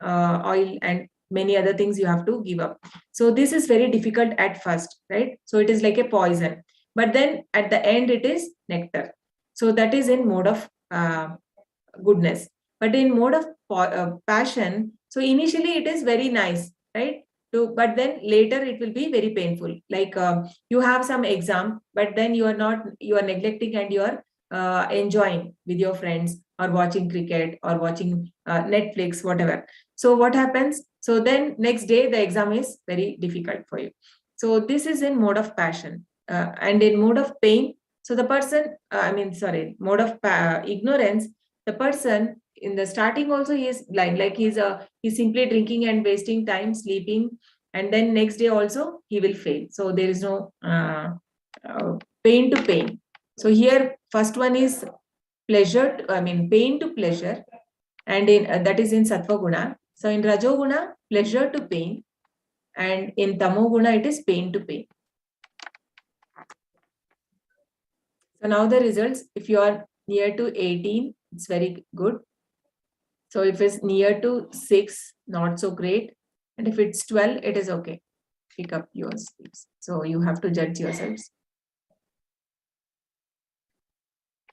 oil and many other things you have to give up. So this is very difficult at first, right? So it is like a poison, but then at the end it is nectar. So that is in mode of goodness. But in mode of passion, so initially it is very nice, right? But then later it will be very painful. Like you have some exam, but then you are neglecting, and you are enjoying with your friends, or watching cricket, or watching Netflix, whatever. So what happens? So then next day the exam is very difficult for you. So this is in mode of passion. And in mode of pain, so the person, mode of ignorance, the person in the starting also he is blind, like he's simply drinking and wasting time, sleeping, and then next day also he will fail. So there is no pain to pain. So here first one is pleasure, pain to pleasure, and in that is in sattva guna. So in rajoguna, pleasure to pain, and in tamo guna it is pain to pain. So now the results, if you are near to 18, it's very good. So if it's near to 6, not so great. And if it's 12, it is okay. Pick up your sleeps. So you have to judge yourselves.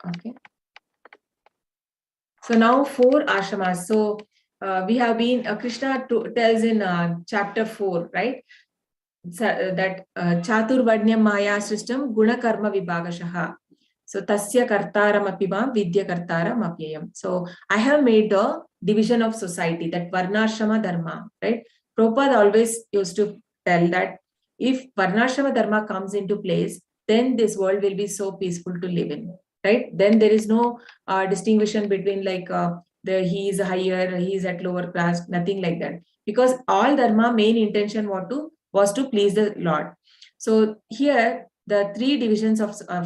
Okay. So now 4 ashramas. So we have been, Krishna tells in chapter 4, right? That Chaturvadnya Maya system, Guna Karma Vibhagashaha. So Tasya Kartaram Apima Vidya Kartaram Apyayam. So I have made the division of society, that Varnashrama Dharma, right? Prabhupada always used to tell that if Varnashrama Dharma comes into place, then this world will be so peaceful to live in, right? Then there is no distinction between like he is higher, he is at lower class, nothing like that. Because all Dharma main intention was to please the Lord. So here the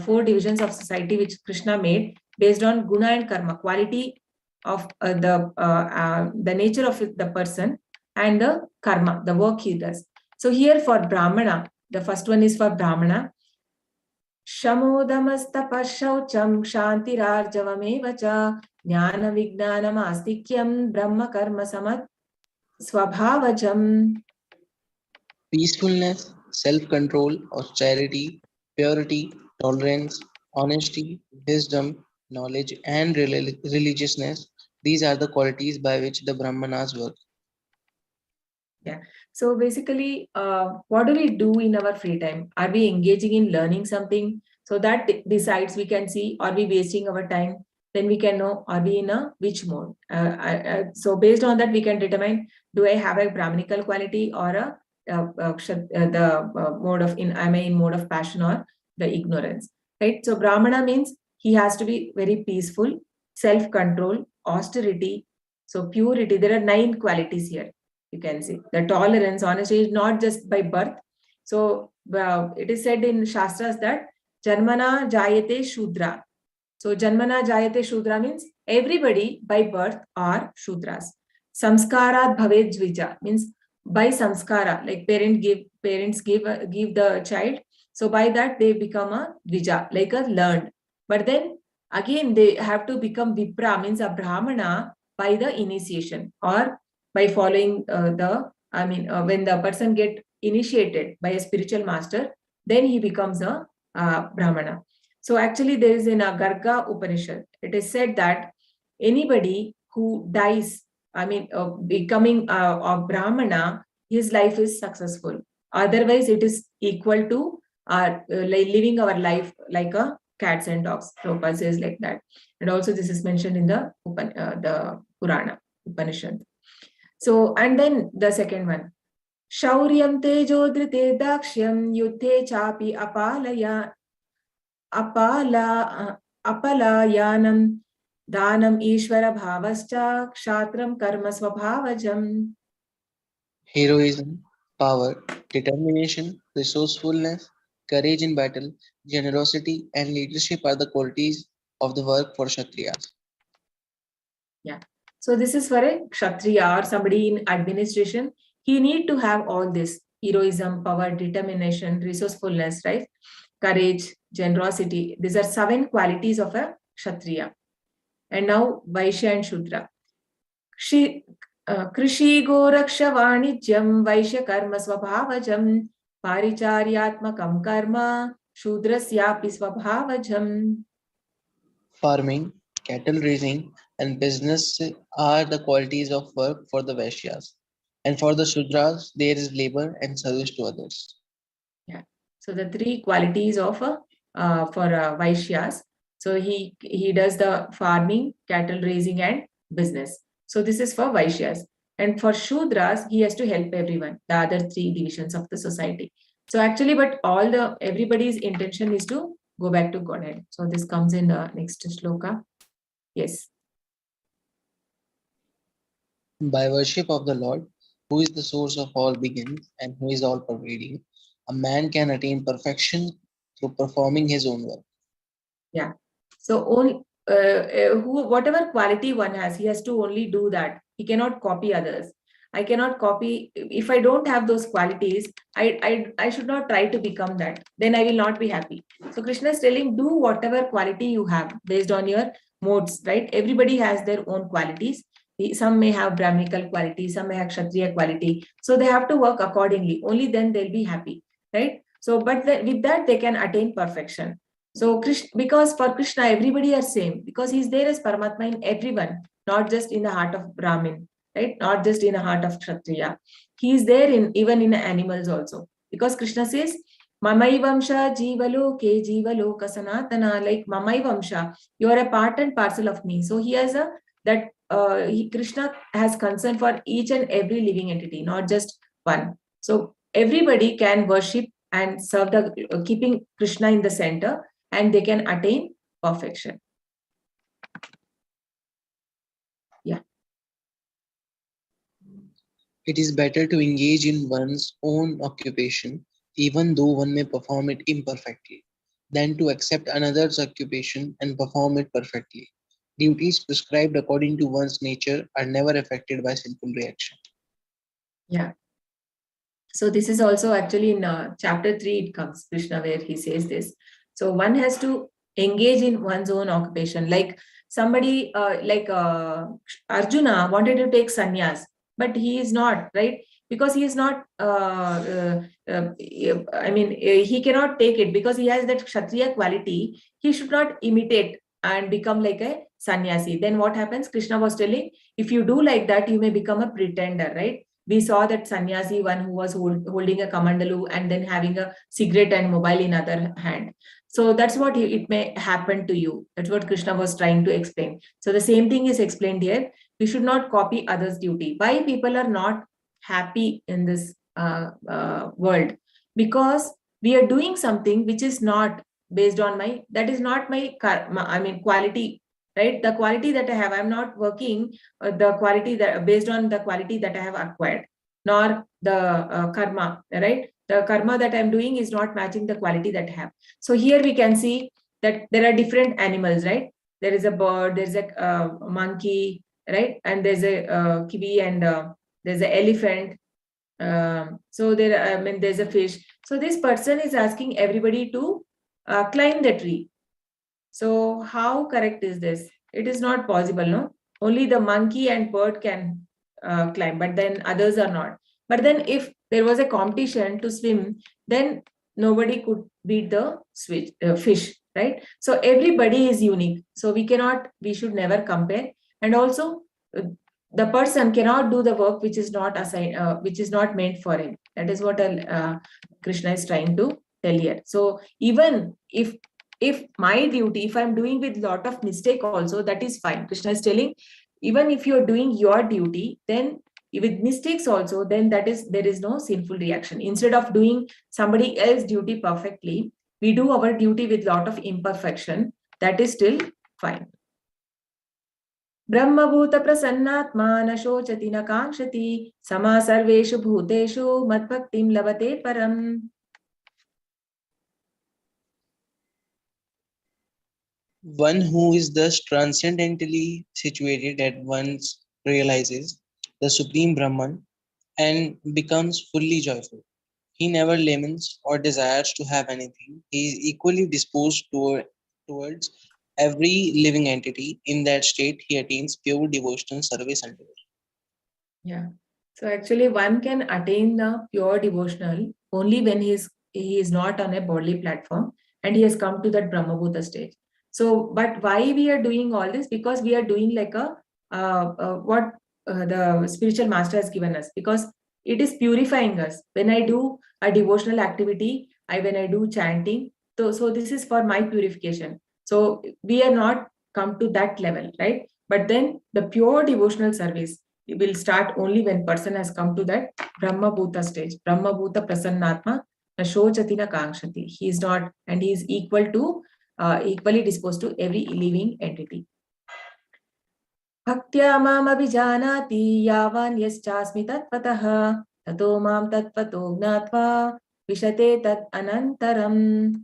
4 divisions of society which Krishna made based on guna and karma, quality of the nature of the person, and the karma, the work he does. So here for Brahmana, the first one is for Brahmana. Shamodamastapashaucham shantirarjavamevacha jnana vijnanam astikyam brahma karma samat swabhavajam. Peacefulness, self-control, austerity, purity, tolerance, honesty, wisdom, knowledge, and religiousness. These are the qualities by which the Brahmanas work. Yeah. So basically, what do we do in our free time? Are we engaging in learning something? So that decides, we can see, are we wasting our time? Then we can know, are we in which mode? So based on that, we can determine, do I have a Brahminical quality, or the mode of, am I in mode of passion or the ignorance, right? So Brahmana means he has to be very peaceful, self-control, austerity, so purity. There are 9 qualities here. You can see the tolerance, honesty is not just by birth. So it is said in Shastras that Janmana Jayate Shudra. So Janmana Jayate Shudra means everybody by birth are Shudras. Samskarat Bhaved Dvija means by samskara, like parents give the child. So by that they become a Dvija, like a learned. But then again they have to become Vipra, means a Brahmana, by the initiation, or by following when the person get initiated by a spiritual master, then he becomes a Brahmana. So actually there is in a Garga Upanishad, it is said that anybody who dies, becoming a Brahmana, his life is successful. Otherwise it is equal to like living our life like a cats and dogs. Prabhupada says like that. And also this is mentioned in the Purana, Upanishad. So, and then the second one, Shauryam tejo drite dakshyam yudhe chapi apalayanam danam ishvara bhavascha kshatram karma swabhavajam. Heroism, power, determination, resourcefulness, courage in battle, generosity, and leadership are the qualities of the work for Kshatriyas. Yeah. So this is for a Kshatriya or somebody in administration. He need to have all this: heroism, power, determination, resourcefulness, right? Courage, generosity. These are 7 qualities of a Kshatriya. And now Vaishya and Shudra. Krishi Goraksha Vanijyam Vaishya Karma Swabhavajam Paricharyatmakam Karma Shudrasyapi Swabhavajam. Farming, cattle raising, and business are the qualities of work for the Vaishyas. And for the Shudras, there is labor and service to others. Yeah. So the 3 qualities of for Vaishyas. So he does the farming, cattle raising, and business. So this is for Vaishyas. And for Shudras, he has to help everyone, the other 3 divisions of the society. So actually, but everybody's intention is to go back to Godhead. So this comes in the next shloka. Yes. By worship of the Lord, who is the source of all beings and who is all pervading, a man can attain perfection through performing his own work. Yeah. So whatever quality one has, he has to only do that. He cannot copy others. I cannot copy. If I don't have those qualities, I should not try to become that. Then I will not be happy. So Krishna is telling, do whatever quality you have based on your modes, right? Everybody has their own qualities. Some may have Brahminical quality, some may have Kshatriya quality. So they have to work accordingly. Only then they'll be happy, right? So, but with that, they can attain perfection. So Krishna, because for Krishna, everybody are same, because he's there as Paramatma in everyone, not just in the heart of Brahmin, right? Not just in the heart of Kshatriya. He is there in even in animals also. Because Krishna says, Mamai Vamsha Jivalo Ke Jivalo Kasanatana, like Mamai Vamsha, you are a part and parcel of me. So he has Krishna has concern for each and every living entity, not just one. So everybody can worship and serve keeping Krishna in the center, and they can attain perfection. Yeah. It is better to engage in one's own occupation, even though one may perform it imperfectly, than to accept another's occupation and perform it perfectly. Duties prescribed according to one's nature are never affected by sinful reaction. Yeah. So this is also actually in chapter 3, it comes, Krishna, where he says this. So one has to engage in one's own occupation. Like somebody Arjuna wanted to take sannyas, but he is not, right? Because he is not, he cannot take it because he has that Kshatriya quality. He should not imitate and become like a sannyasi. Then what happens? Krishna was telling, if you do like that, you may become a pretender, right? We saw that sannyasi, one who was holding a kamandalu and then having a cigarette and mobile in other hand. So that's what it may happen to you. That's what Krishna was trying to explain. So the same thing is explained here. We should not copy others' duty. Why people are not happy in this world? Because we are doing something which is not based on that is not my quality, right? The quality that I have, I'm not working the quality that based on the quality that I have acquired, nor the karma, right? The karma that I'm doing is not matching the quality that I have. So here we can see that there are different animals, right? There is a bird, there's a monkey, right? And there's a kiwi, and there's an elephant. So there's a fish. So this person is asking everybody to climb the tree. So how correct is this? It is not possible, no? Only the monkey and bird can climb, but then others are not. But then if there was a competition to swim, then nobody could beat the fish, right? So everybody is unique. So we should never compare. And also, the person cannot do the work which is not assigned, which is not meant for him. That is what Krishna is trying to tell here. So even if my duty, if I'm doing with lot of mistake also, that is fine. Krishna is telling, even if you're doing your duty, then with mistakes also, then there is no sinful reaction. Instead of doing somebody else's duty perfectly, we do our duty with lot of imperfection. That is still fine. Brahmabhuta prasannatma na shochati na kankshati sama sarveshu bhuteshu madbhaktim labate param. One who is thus transcendently situated at once realizes the Supreme Brahman and becomes fully joyful. He never laments or desires to have anything. He is equally disposed towards every living entity. In that state, he attains pure devotional service unto it. Yeah. So actually, one can attain the pure devotional only when he is not on a bodily platform and he has come to that Brahmabhuta stage. So, but why we are doing all this? Because we are doing like a what the spiritual master has given us. Because it is purifying us. When I do a devotional activity, when I do chanting, so this is for my purification. So we are not come to that level, right? But then the pure devotional service will start only when person has come to that Brahma Bhuta stage. Brahma Bhuta Prasannatma Nashochati na Kankshati. He is not, and he is equally disposed to every living entity. Bhaktya mam abhijanati yavan yaschasmi tatvatah tato mam tatvato gnatva vishate tat anantaram.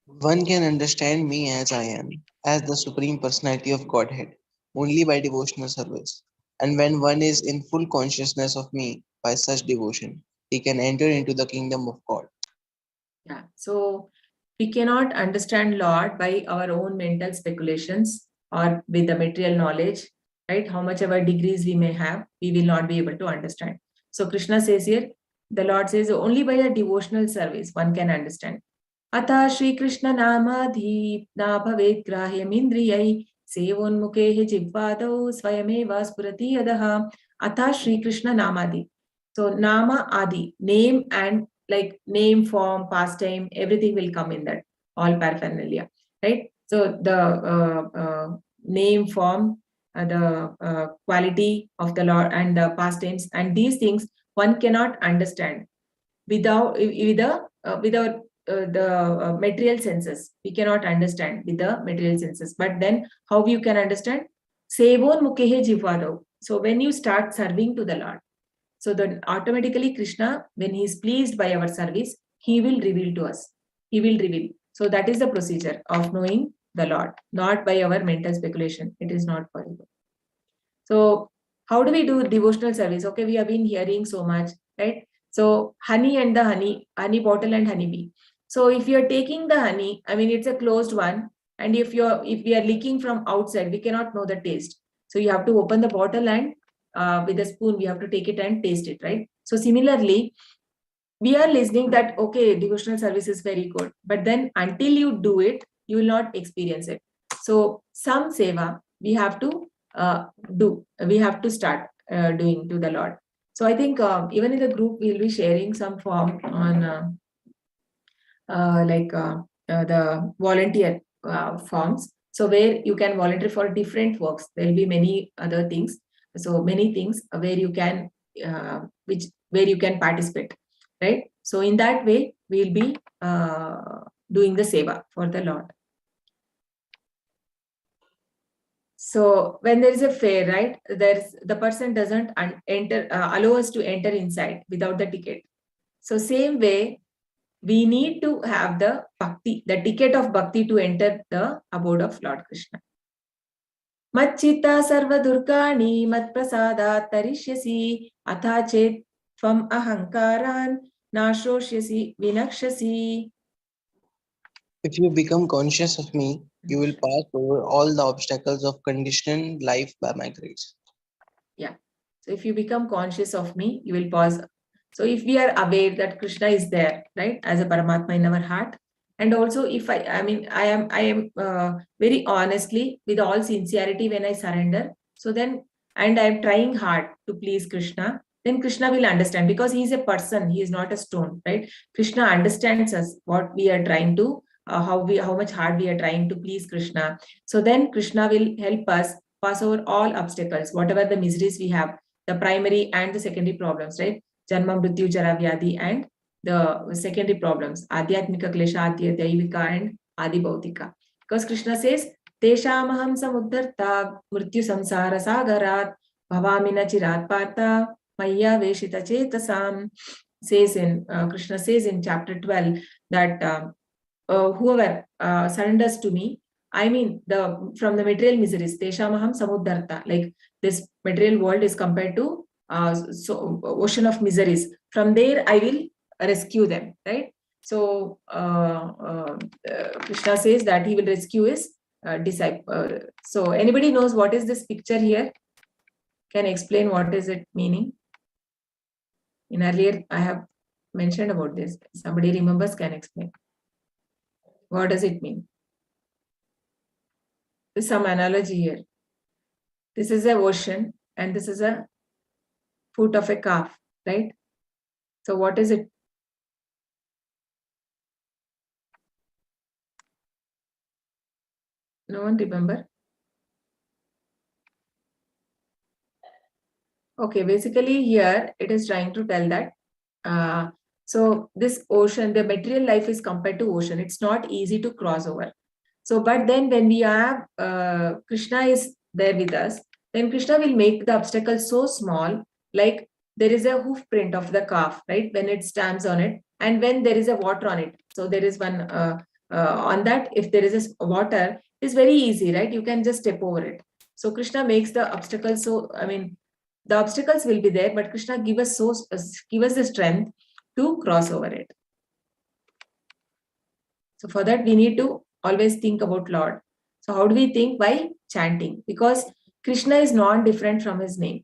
One can understand me as I am, as the Supreme Personality of Godhead, only by devotional service. And when one is in full consciousness of me by such devotion, he can enter into the kingdom of God. Yeah. So we cannot understand Lord by our own mental speculations or with the material knowledge, right? How much ever degrees we may have, we will not be able to understand. So Krishna says here, the Lord says only by a devotional service one can understand. Atha Shri Krishna Namadhi na bhavet grahyam indriyai sevonmukhe jivvadau swayameva spurati yadaha. Atha Shri Krishna Namadhi. So Nama Adi, name and like name, form, pastime, everything will come in that, all paraphernalia, right? So the name, form, the quality of the Lord and the pastimes and these things one cannot understand without the material senses. We cannot understand with the material senses. But then how you can understand? Sevon mukehe jivvado. So when you start serving to the Lord, so then automatically Krishna, when he is pleased by our service, he will reveal to us. He will reveal. So that is the procedure of knowing the Lord, not by our mental speculation. It is not possible. So how do we do devotional service? Okay, we have been hearing so much, right? So honey and the honey bottle and honey bee. So if you're taking the honey, I mean, it's a closed one. And if we are leaking from outside, we cannot know the taste. So you have to open the bottle and with a spoon, we have to take it and taste it, right? So similarly, we are listening that, okay, devotional service is very good. But then until you do it, you will not experience it. So some seva we have to do. We have to start doing to the Lord. So I think even in the group, we'll be sharing some form on the volunteer forms. So where you can volunteer for different works. There will be many other things. So many things where you can where you can participate, right? So in that way, we'll be doing the seva for the Lord. So when there is a fair, right, the person doesn't allow us to enter inside without the ticket. So same way, we need to have the bhakti, the ticket of bhakti to enter the abode of Lord Krishna. Machita sarva durgani mat prasadat tarishyasi atha chet tvam ahankaran nashoshyasi vinakshasi. If you become conscious of me, you will pass over all the obstacles of conditioned life by my grace. Yeah. So if you become conscious of me, you will pause. So if we are aware that Krishna is there, right, as a Paramatma in our heart, and also if I am very honestly, with all sincerity when I surrender, so then, and I am trying hard to please Krishna, then Krishna will understand because he is a person, he is not a stone, right? Krishna understands us, what we are trying to, how much hard we are trying to please Krishna. So then Krishna will help us pass over all obstacles, whatever the miseries we have, the primary and the secondary problems, right? Janma, Mrityu, Jara, Vyadhi, and the secondary problems, Adhyatmika, Klesha, Adya, Daivika, and Adi Bhautika. Because Krishna says, Teshamaham samudharta mrityu samsara sagarat bhavamina chirat partha maya veshita chetasam. Says in Krishna says in chapter 12 that whoever surrenders to me, I mean, from the material miseries, Teshamaham Samudharta, like this material world is compared to ocean of miseries. From there, I will rescue them, right? So Krishna says that he will rescue his disciple. So anybody knows what is this picture here? Can explain what is it meaning? In earlier, I have mentioned about this. Somebody remembers, can explain. What does it mean? There's some analogy here. This is an ocean and this is a foot of a calf, right? So what is it? No one remember? Okay, basically here it is trying to tell that so this ocean, the material life is compared to ocean. It's not easy to cross over. So, but then when we have Krishna is there with us, then Krishna will make the obstacle so small, like there is a hoof print of the calf, right? When it stands on it, and when there is a water on it. So there is one on that. If there is a water, it's very easy, right? You can just step over it. So Krishna makes the obstacle so. I mean, the obstacles will be there, but Krishna give us the strength to cross over it. So for that, we need to always think about Lord. So how do we think? By chanting, because Krishna is non-different from his name.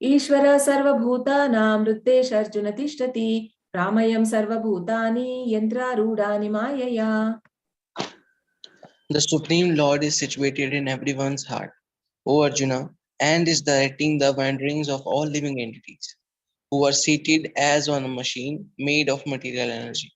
Ishvara sarvabhutanam hriddesh arjuna tishtati ramayam sarvabhutani yantra rudani mayaya. The Supreme Lord is situated in everyone's heart, O Arjuna, and is directing the wanderings of all living entities, who are seated as on a machine made of material energy.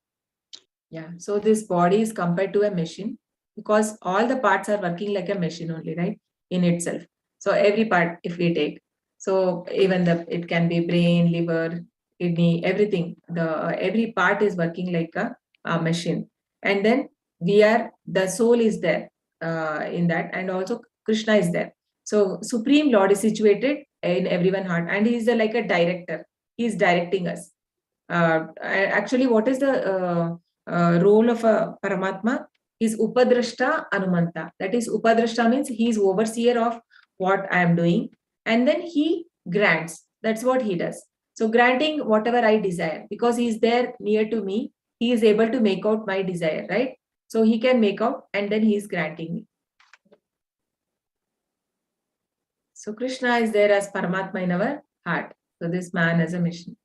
Yeah, so this body is compared to a machine because all the parts are working like a machine only, right? In itself. So every part, if we take, so even it can be brain, liver, kidney, everything. Every part is working like a machine, and then the soul is there in that, and also Krishna is there. So Supreme Lord is situated in everyone's heart, and he is like a director. He is directing us. Actually, what is the role of a Paramatma? Is Upadrashta Anumanta. That is, Upadrashta means he is overseer of what I am doing, and then he grants. That's what he does. So granting whatever I desire, because he is there near to me, he is able to make out my desire, right? So he can make out, and then he is granting me. So Krishna is there as Paramatma in our heart. So this man has a mission.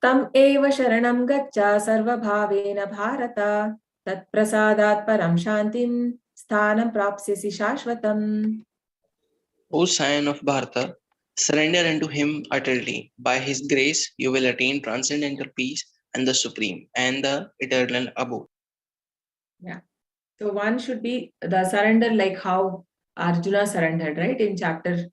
Tam eva sharanam gaccha sarvabhavena bharata tat prasadat param shantim sthanam prapsyasi shashvatam. O Scion of Bharata, surrender unto him utterly. By his grace, you will attain transcendental peace and the supreme and the eternal abode. Yeah. So one should be the surrender like how Arjuna surrendered, right? In chapter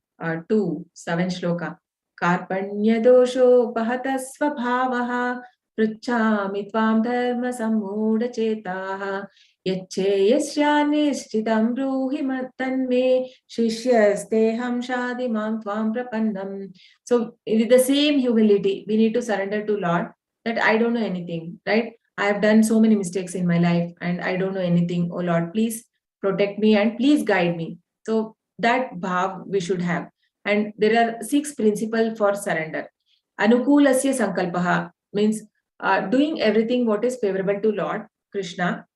2, 7 shloka. Karpanya dosho pahata svabhavaha pruchhami tvam dharma sammuda chetaha yache yasya nishchitam bruhi tanme shishyasteham shadimam tvam prapannam. So with the same humility, we need to surrender to Lord that I don't know anything, right? I have done so many mistakes in my life and I don't know anything. Oh Lord, please protect me and please guide me. So that bhav we should have. And there are 6 principles for surrender. Anukulasya sankalpaha means doing everything what is favorable to Lord Krishna.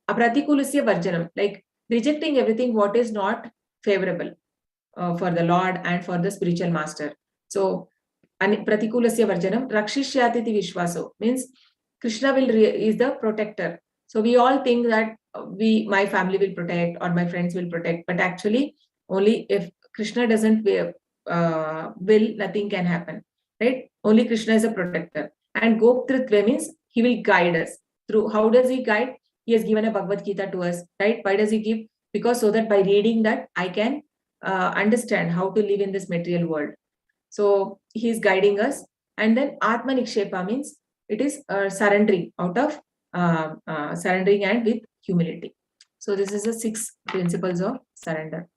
Apratikulasya varjanam, like rejecting everything what is not favorable for the Lord and for the spiritual master. So pratikulasya varjanam rakshishyati vishwaso means Krishna is the protector. So we all think that my family will protect or my friends will protect, but actually only if Krishna doesn't will, nothing can happen, right? Only Krishna is a protector. And Goptritva means he will guide us through. How does he guide? He has given a Bhagavad Gita to us, right? Why does he give? Because so that by reading that I can understand how to live in this material world. So he is guiding us. And then Atma Nikshepa means it is surrendering out of surrendering and with humility. So this is the 6 principles of surrender.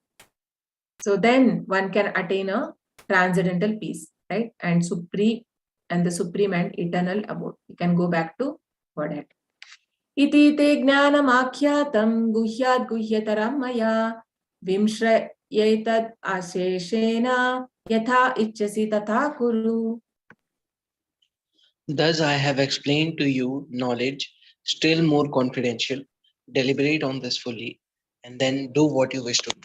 So then one can attain a transcendental peace, right? And supreme and the supreme and eternal abode. You can go back to Godhead. Iti te jnanamakyatam guhyat guhyataram maya vimshrayetad asheshena yatha ichchasi tatha kuru. Thus I have explained to you knowledge still more confidential. Deliberate on this fully and then do what you wish to do.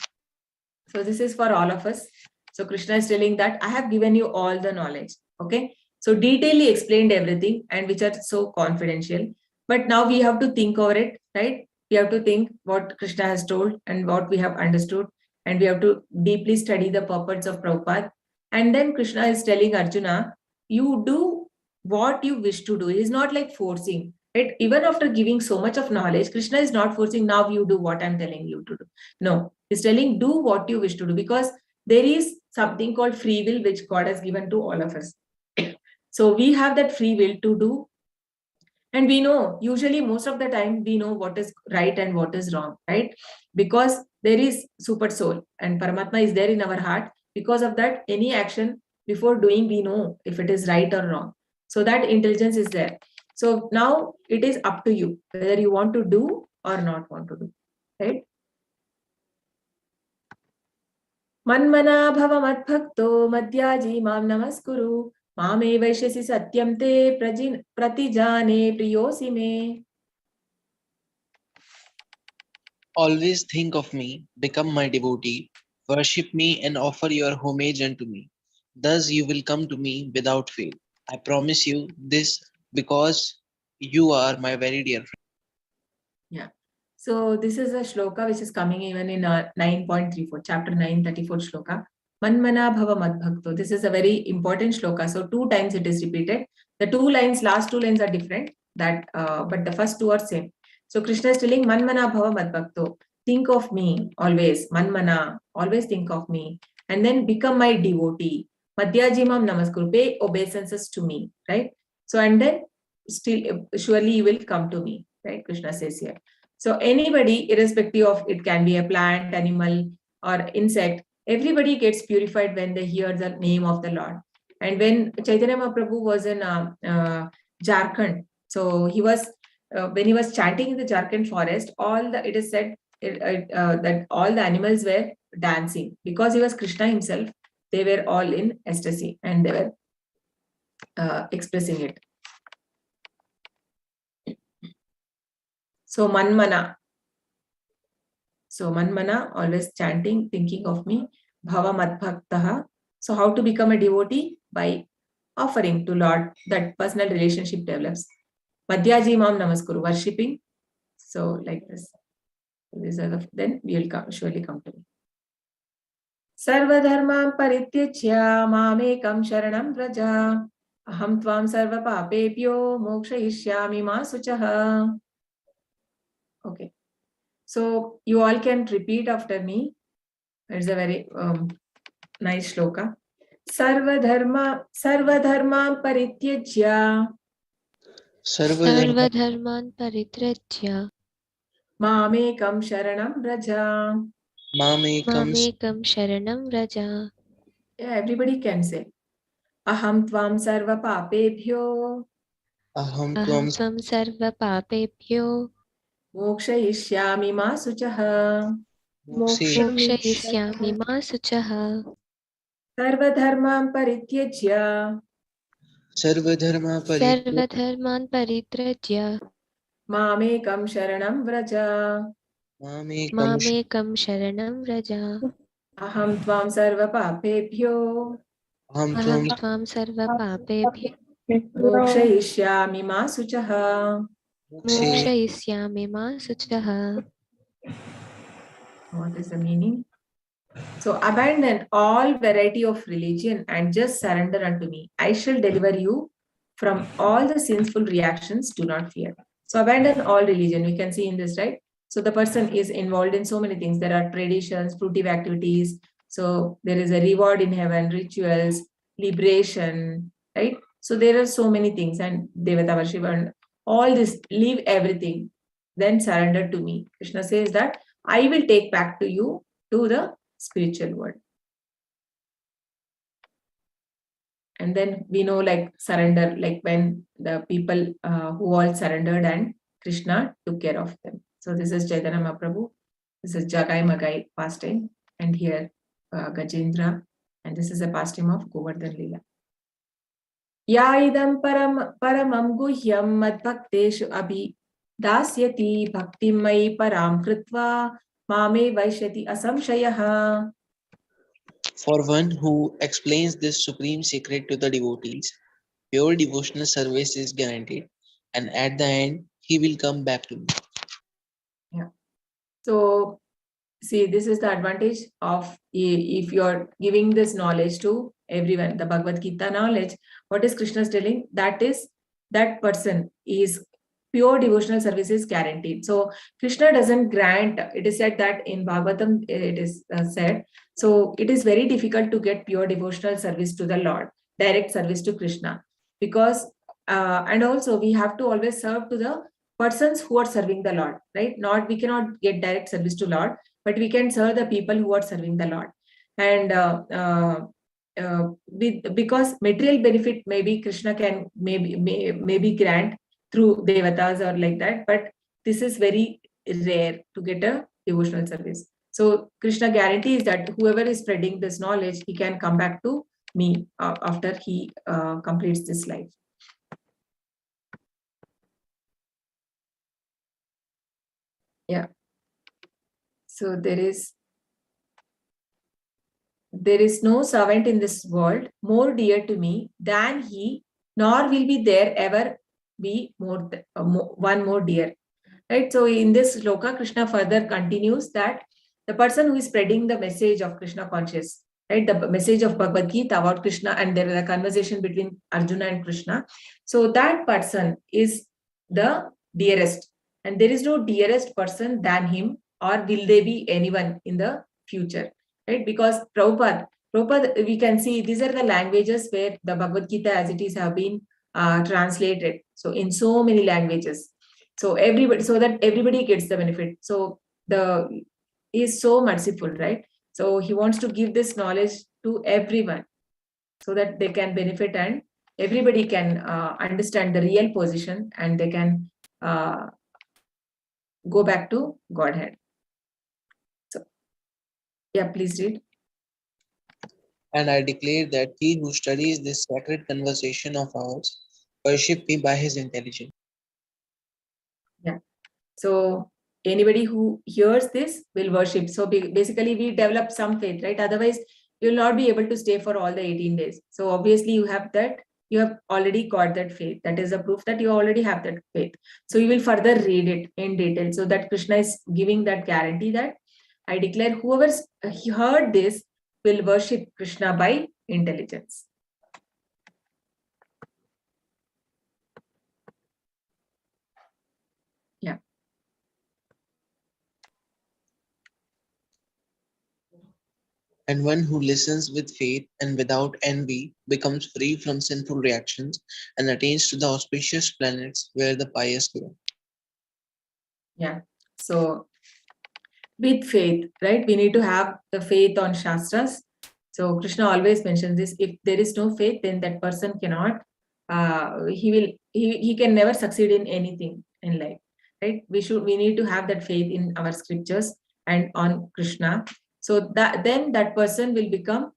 So this is for all of us. So Krishna is telling that I have given you all the knowledge. Okay. So detailedly explained everything and which are so confidential. But now we have to think over it, right? We have to think what Krishna has told and what we have understood. And we have to deeply study the purports of Prabhupada. And then Krishna is telling Arjuna, you do what you wish to do. He is not like forcing. Right? Even after giving so much of knowledge, Krishna is not forcing, now you do what I'm telling you to do. No, he's telling do what you wish to do, because there is something called free will which God has given to all of us. So we have that free will to do. And we know, usually most of the time, we know what is right and what is wrong, right? Because there is super soul and Paramatma is there in our heart. Because of that, any action before doing, we know if it is right or wrong. So that intelligence is there. So now it is up to you whether you want to do or not want to do, right? Manmana bhava madbhakto madhyaji mam namaskuru mame vaishyasi satyam te pratijane priyosi me. Always think of me, become my devotee, worship me and offer your homage unto me. Thus you will come to me without fail. I promise you this because you are my very dear friend. Yeah. So this is a shloka which is coming even in 9.34, chapter 934 shloka. Manmana bhava madbhakto. This is a very important shloka. So 2 times it is repeated. The 2 lines, last 2 lines are different, but the first 2 are same. So Krishna is telling Manmana bhava madbhakto. Think of me always. Manmana, always think of me. And then become my devotee. Madhyajimam namaskuru. Pay obeisances to me. Right? So and then still surely you will come to me. Right? Krishna says here. So anybody, irrespective of it can be a plant, animal, or insect, everybody gets purified when they hear the name of the Lord. And when Chaitanya Mahaprabhu was in Jharkhand, so he was when he was chanting in the Jharkhand forest, it is said that all the animals were dancing because he was Krishna himself. They were all in ecstasy and they were expressing it. So Manmana. So Manmana, always chanting, thinking of me. Bhava Madbhaktaha. So how to become a devotee? By offering to Lord, that personal relationship develops. Madhyaji Mam Namaskuru, worshipping. So like this. Then we will surely come to me. Sarva dharmam parityajya mamekam sharanam vraja aham tvam sarva papebhyo mokshayishyami ma suchaha. Okay. So you all can repeat after me. It's a very nice shloka. Sarva dharma parityajya Sarvadharman paritrajya mamekam sharanam vraja. mamekam sharanam vraja. Yeah, everybody can say. Aham tvam sarva papebhyo Aham Aham tvam tvam sarva papebhyo mokshayishyami ma suchaha. mokshayishyami ma suchaha. Sarva dharma parityajya Sarvadharman paritrajya mamekam sharanam vraja. mamekam sharanam vraja. Aham tvam sarva papebhyo Aham tvam sarva papebhyo mokshayishyami ma suchaha. mokshayishyami ma suchaha. What is the meaning? So abandon all variety of religion and just surrender unto me. I shall deliver you from all the sinful reactions. Do not fear. So abandon all religion. We can see in this, right? So the person is involved in so many things. There are traditions, fruitive activities. So there is a reward in heaven, rituals, liberation, right? So there are so many things, and Devata worship and all this. Leave everything, then surrender to me. Krishna says that I will take back to you to the spiritual world. And then we know like surrender, like when the people who all surrendered and Krishna took care of them. So this is Chaitanya Mahaprabhu. This is Jagai Magai pastime, and here Gajendra, and this is a pastime of Govardhan Leela. Ya idam paramam guhyam madbhakteshu abhi dasyati bhaktimai param kritva mame vaishyati asamshayaha. For one who explains this supreme secret to the devotees, pure devotional service is guaranteed, and at the end, he will come back to me. Yeah. So, see, this is the advantage of if you're giving this knowledge to everyone, the Bhagavad Gita knowledge. What is Krishna telling? That is, that person is pure devotional service is guaranteed. So Krishna doesn't grant. It is said that in Bhagavatam it is said. So it is very difficult to get pure devotional service to the Lord, direct service to Krishna, because and also we have to always serve to the persons who are serving the Lord, right? Not we cannot get direct service to Lord, but we can serve the people who are serving the Lord. And because material benefit maybe Krishna can maybe grant through devatas or like that, but this is very rare to get a devotional service. So Krishna guarantees that whoever is spreading this knowledge, he can come back to me after he completes this life. Yeah. So there is no servant in this world more dear to me than he, nor will be there ever be one more dear. Right. So in this sloka, Krishna further continues that the person who is spreading the message of Krishna conscious, right, the message of Bhagavad Gita about Krishna, and there is a conversation between Arjuna and Krishna. So that person is the dearest, and there is no dearest person than him, or will there be anyone in the future, right? Because Prabhupada, we can see these are the languages where the Bhagavad Gita as it is have been translated. So in so many languages. So everybody, so that everybody gets the benefit. So he is so merciful, right? So he wants to give this knowledge to everyone so that they can benefit and everybody can understand the real position, and they can go back to Godhead. So, yeah, please read. And I declare that he who studies this sacred conversation of ours worship me by his intelligence. Yeah. So anybody who hears this will worship. So basically we develop some faith, right? Otherwise you will not be able to stay for all the 18 days. So obviously you have already got that faith. That is a proof that you already have that faith. So you will further read it in detail, so that Krishna is giving that guarantee that I declare whoever heard this will worship Krishna by intelligence. Yeah. And one who listens with faith and without envy becomes free from sinful reactions and attains to the auspicious planets where the pious go. Yeah. So with faith, right? We need to have the faith on Shastras. So Krishna always mentions this. If there is no faith, then that person cannot, he can never succeed in anything in life, right? We need to have that faith in our scriptures and on Krishna. So then that person will become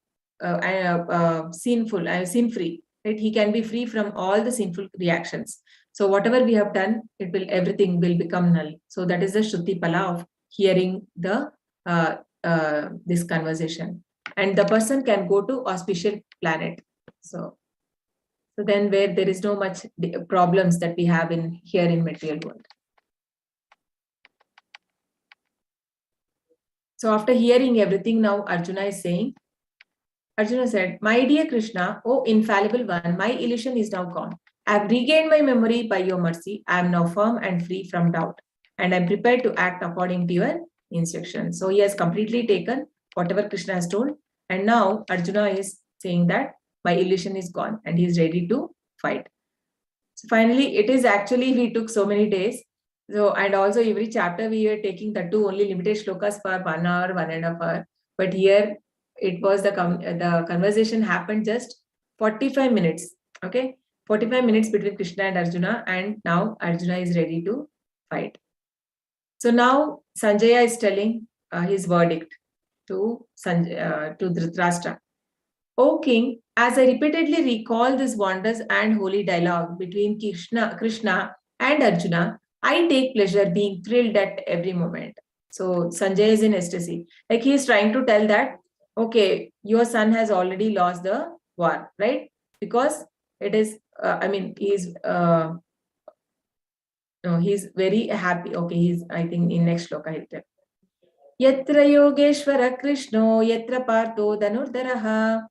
sin-free, right? He can be free from all the sinful reactions. So whatever we have done, everything will become null. So that is the Shruti Pala of hearing the this conversation, and the person can go to auspicious planet. So then where there is no much problems that we have here in material world. So after hearing everything, now Arjuna is saying, Arjuna said, "My dear Krishna, O infallible one, my illusion is now gone. I have regained my memory by your mercy. I am now firm and free from doubt, and I am prepared to act according to your instructions." So he has completely taken whatever Krishna has told, and now Arjuna is saying that my illusion is gone, and he is ready to fight. So finally, it is actually, we took so many days. So, and also every chapter we were taking the two only limited shlokas for 1 hour, 1.5 hours. But here it was the conversation happened just 45 minutes. Okay, 45 minutes between Krishna and Arjuna, and now Arjuna is ready to fight. So now Sanjaya is telling his verdict to Dhritarashtra. O king, as I repeatedly recall this wondrous and holy dialogue between Krishna and Arjuna, I take pleasure being thrilled at every moment. So Sanjay is in ecstasy. Like he is trying to tell that, okay, your son has already lost the war, right? Because it is, he's very happy. Okay, he's, I think in next shloka he'll tell. Yatra Yogeshwara Krishno, Yatra Partho Dhanurdaraha,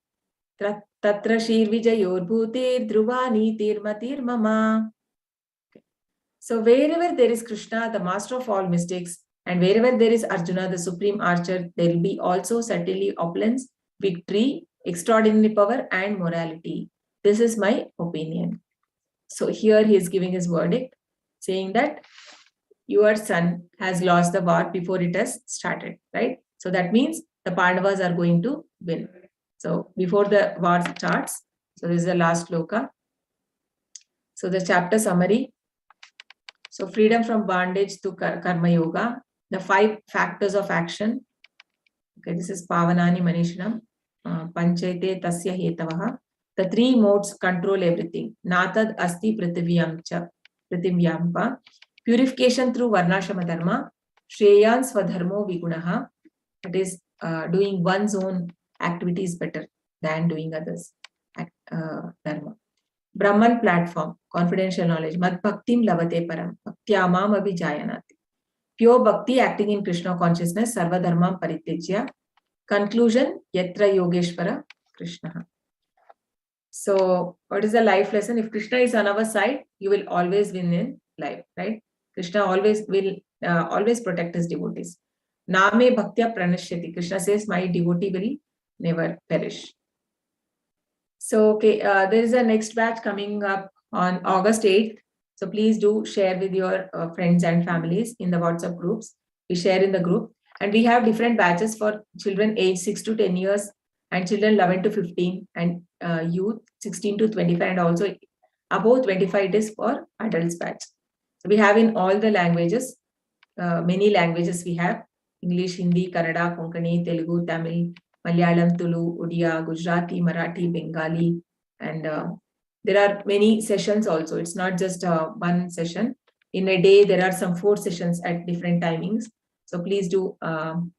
Tatra Shir Vijayorbhutir Dhruvani Tirmatir Mama. So wherever there is Krishna, the master of all mystics, and wherever there is Arjuna, the supreme archer, there will be also certainly opulence, victory, extraordinary power, and morality. This is my opinion. So here he is giving his verdict, saying that your son has lost the war before it has started, right? So that means the Pandavas are going to win. So before the war starts, so this is the last shloka. So the chapter summary. So freedom from bondage to karma yoga, the 5 factors of action. Okay, this is Pavanani Manishanam, Panchayate Tasya Hetavaha. The 3 modes control everything. Natad Asti Prithiviyampa. Purification through Varnashama Dharma. Shreyan Swadharmo Vigunaha. That is doing one's own activities better than doing others. Dharma. Brahman platform, confidential knowledge. Mad bhaktim lavate param. Bhaktyamam abhijayanati. Pure bhakti acting in Krishna consciousness. Sarva dharmam parityajya. Conclusion, Yatra Yogeshwara Krishna. So what is the life lesson? If Krishna is on our side, you will always win in life, right? Krishna always will always protect his devotees. Name bhaktya pranashyati. Krishna says, my devotee will never perish. So, okay, there is a next batch coming up on August 8th. So please do share with your friends and families in the WhatsApp groups. We share in the group. And we have different batches for children age 6 to 10 years and children 11 to 15 and youth 16 to 25 and also above 25 it is for adults batch. So we have in all the languages, many languages we have. English, Hindi, Kannada, Konkani, Telugu, Tamil, Malyalam, Tulu, Odia, Gujarati, Marathi, Bengali, and there are many sessions also. It's not just one session. In a day, there are some 4 sessions at different timings. So please do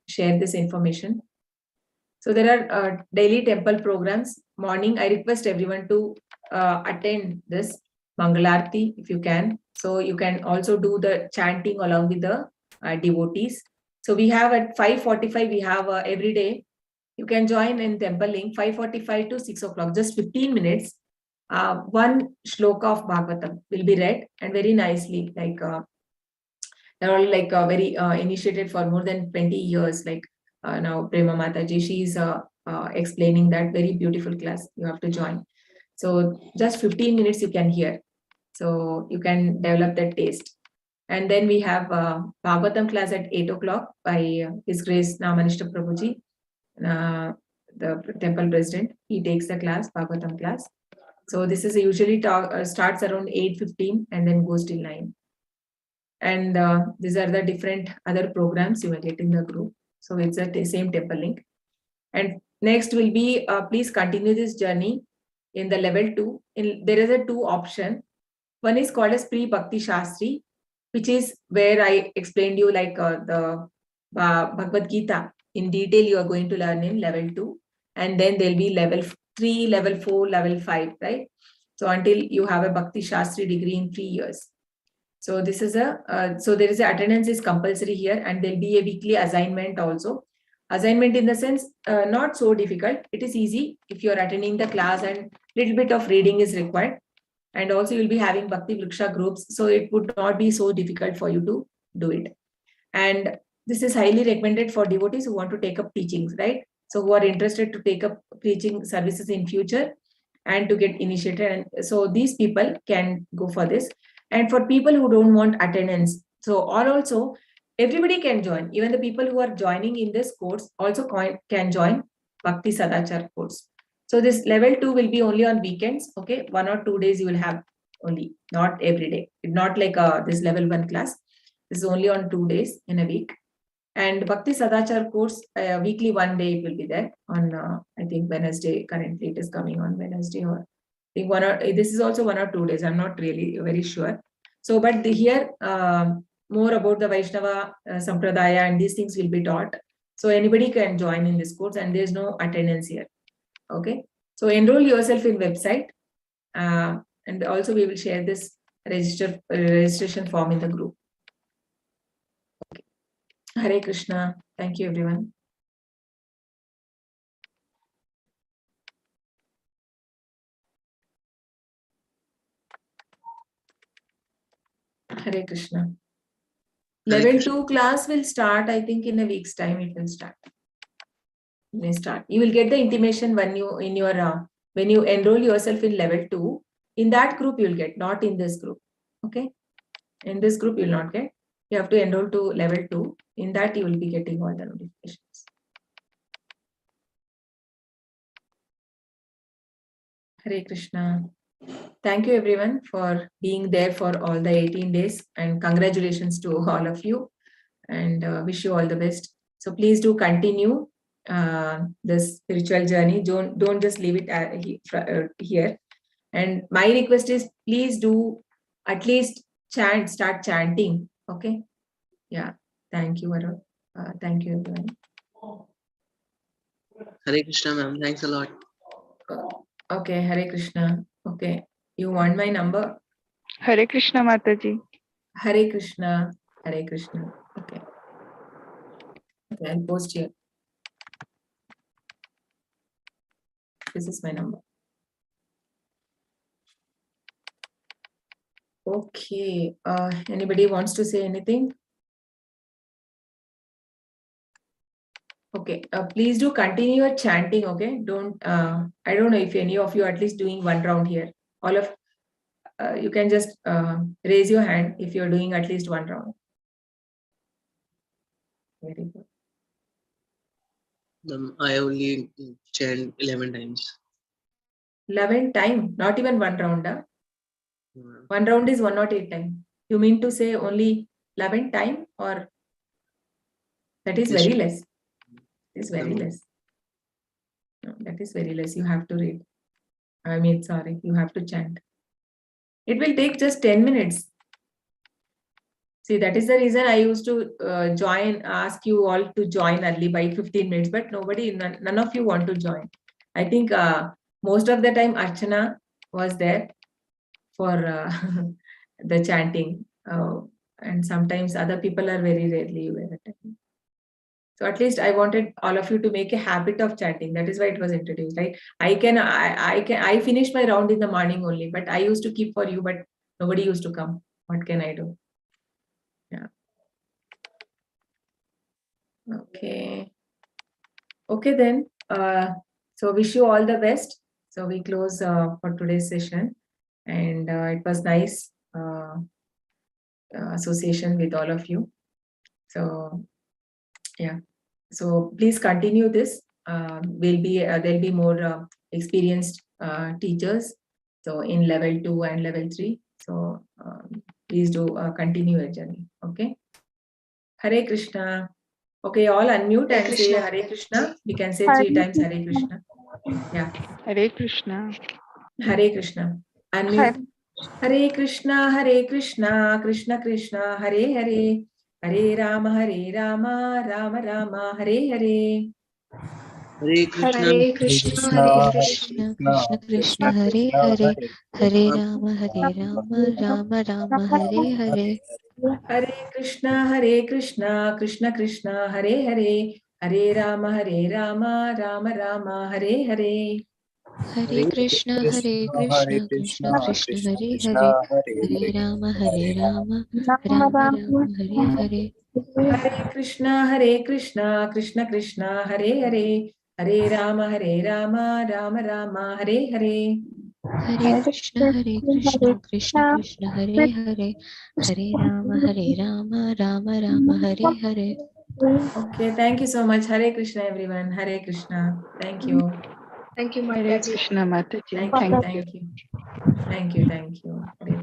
share this information. So there are daily temple programs. Morning, I request everyone to attend this Mangalarti if you can. So you can also do the chanting along with the devotees. So we have at 5:45, we have every day. You can join in temple link 5:45 to 6 o'clock, just 15 minutes. One shloka of Bhagavatam will be read and very nicely, like they're all like very initiated for more than 20 years. Like now Prema Mataji, she's explaining that very beautiful class. You have to join. So just 15 minutes you can hear. So you can develop that taste. And then we have Bhagavatam class at 8 o'clock by His Grace Namanishta Prabhuji, the temple president. He takes the class, Bhagavatam class. So this is usually starts around 8:15 and then goes till 9. And these are the different other programs you will get in the group. So it's the same temple link. And next will be, please continue this journey in the level 2. There is a 2 option. One is called as Pre-Bhakti Shastri, which is where I explained you like the Bhagavad Gita in detail you are going to learn in level 2. And then there'll be level 3, level 4, level 5, right? So until you have a Bhakti Shastri degree in 3 years. So this is so there is a attendance is compulsory here and there'll be a weekly assignment also. Assignment in the sense, not so difficult. It is easy if you're attending the class and little bit of reading is required. And also you'll be having Bhakti Vriksha groups. So it would not be so difficult for you to do it. And this is highly recommended for devotees who want to take up teachings, right? So who are interested to take up preaching services in future and to get initiated. And so these people can go for this. And for people who don't want attendance, so also everybody can join. Even the people who are joining in this course also can join Bhakti Sadachar course. So this level 2 will be only on weekends. Okay, 1 or 2 days you will have only, not every day. Not like this level 1 class. This is only on 2 days in a week. And Bhakti Sadachar course, weekly 1 day it will be there on, I think Wednesday. Currently it is coming on Wednesday, or I think this is also 1 or 2 days. I'm not really very sure. So, but here more about the Vaishnava Sampradaya and these things will be taught. So anybody can join in this course, and there's no attendance here. Okay. So enroll yourself in website, and also we will share this registration form in the group. Okay. Hare Krishna. Thank you, everyone. Hare Krishna. Level 2 class will start, I think, in a week's time. It will start. You will get the intimation when you when you enroll yourself in level 2. In that group you will get, not in this group. Okay. In this group you will not get. You have to enroll to level 2. In that you will be getting all the notifications. Hare Krishna. Thank you everyone for being there for all the 18 days, and congratulations to all of you, and wish you all the best. So please do continue this spiritual journey. Don't just leave it here. And my request is, please do at least start chanting. Okay. Yeah. Thank you, Varun. Thank you, everyone. Hare Krishna, ma'am. Thanks a lot. Okay, Hare Krishna. Okay. You want my number? Hare Krishna, Mataji. Hare Krishna. Hare Krishna. Okay. Okay, I'll post here. This is my number. Okay. Anybody wants to say anything? Okay. Please do continue your chanting. Okay. Don't. I don't know if any of you are at least doing one round here. All of you can just raise your hand if you're doing at least one round. Very good. I only chant 11 times. 11 times, not even one round. Huh? One round is 108 times. You mean to say only 11 times, or that is very less? It is very less. No, that is very less. You have to read. I mean, sorry, you have to chant. It will take just 10 minutes. See, that is the reason I used to ask you all to join early by 15 minutes, but none of you want to join. I think most of the time Archana was there for the chanting, and sometimes other people are very rarely attending. So at least I wanted all of you to make a habit of chanting. That is why it was introduced, right? I finished my round in the morning only, but I used to keep for you, but nobody used to come. What can I do? Yeah. Okay. Okay then. So wish you all the best. So we close for today's session, and it was nice association with all of you. So yeah. So please continue this. There'll be more experienced teachers. So in level 2 and level 3. So please do continue your journey. Okay. Hare Krishna. Okay, all unmute Hare and say Krishna. Hare Krishna. We can say 3 times Hare Krishna. Yeah. Hare Krishna. Hare Krishna. Unmute. Hare Krishna, Krishna Krishna, Hare Hare. Hare Rama, Rama Rama, Hare Hare. Hare Krishna. Hare Krishna, Hare Krishna. Krishna Krishna Hare Hare, Hare Rama Rama Rama Hare Hare. Hare Krishna, Krishna Krishna, Hare Hare. Hare Rama, Rama Rama, Hare Hare. Hare Krishna, Krishna Krishna, Hare Hare. Hare Rama Rama Rama, Hare Hare. Hare Krishna, Krishna Krishna, Hare Hare. Hare Rama, Rama Rama, Hare Hare. Hare Krishna, Krishna Krishna, Hare Hare. Hare Rama Rama, Hare Hare. Okay, thank you so much. Hare Krishna, everyone. Hare Krishna. Thank you. Thank you, Hare Mataji. Krishna Mataji. Thank you. Thank you. Thank you. Thank you. Hare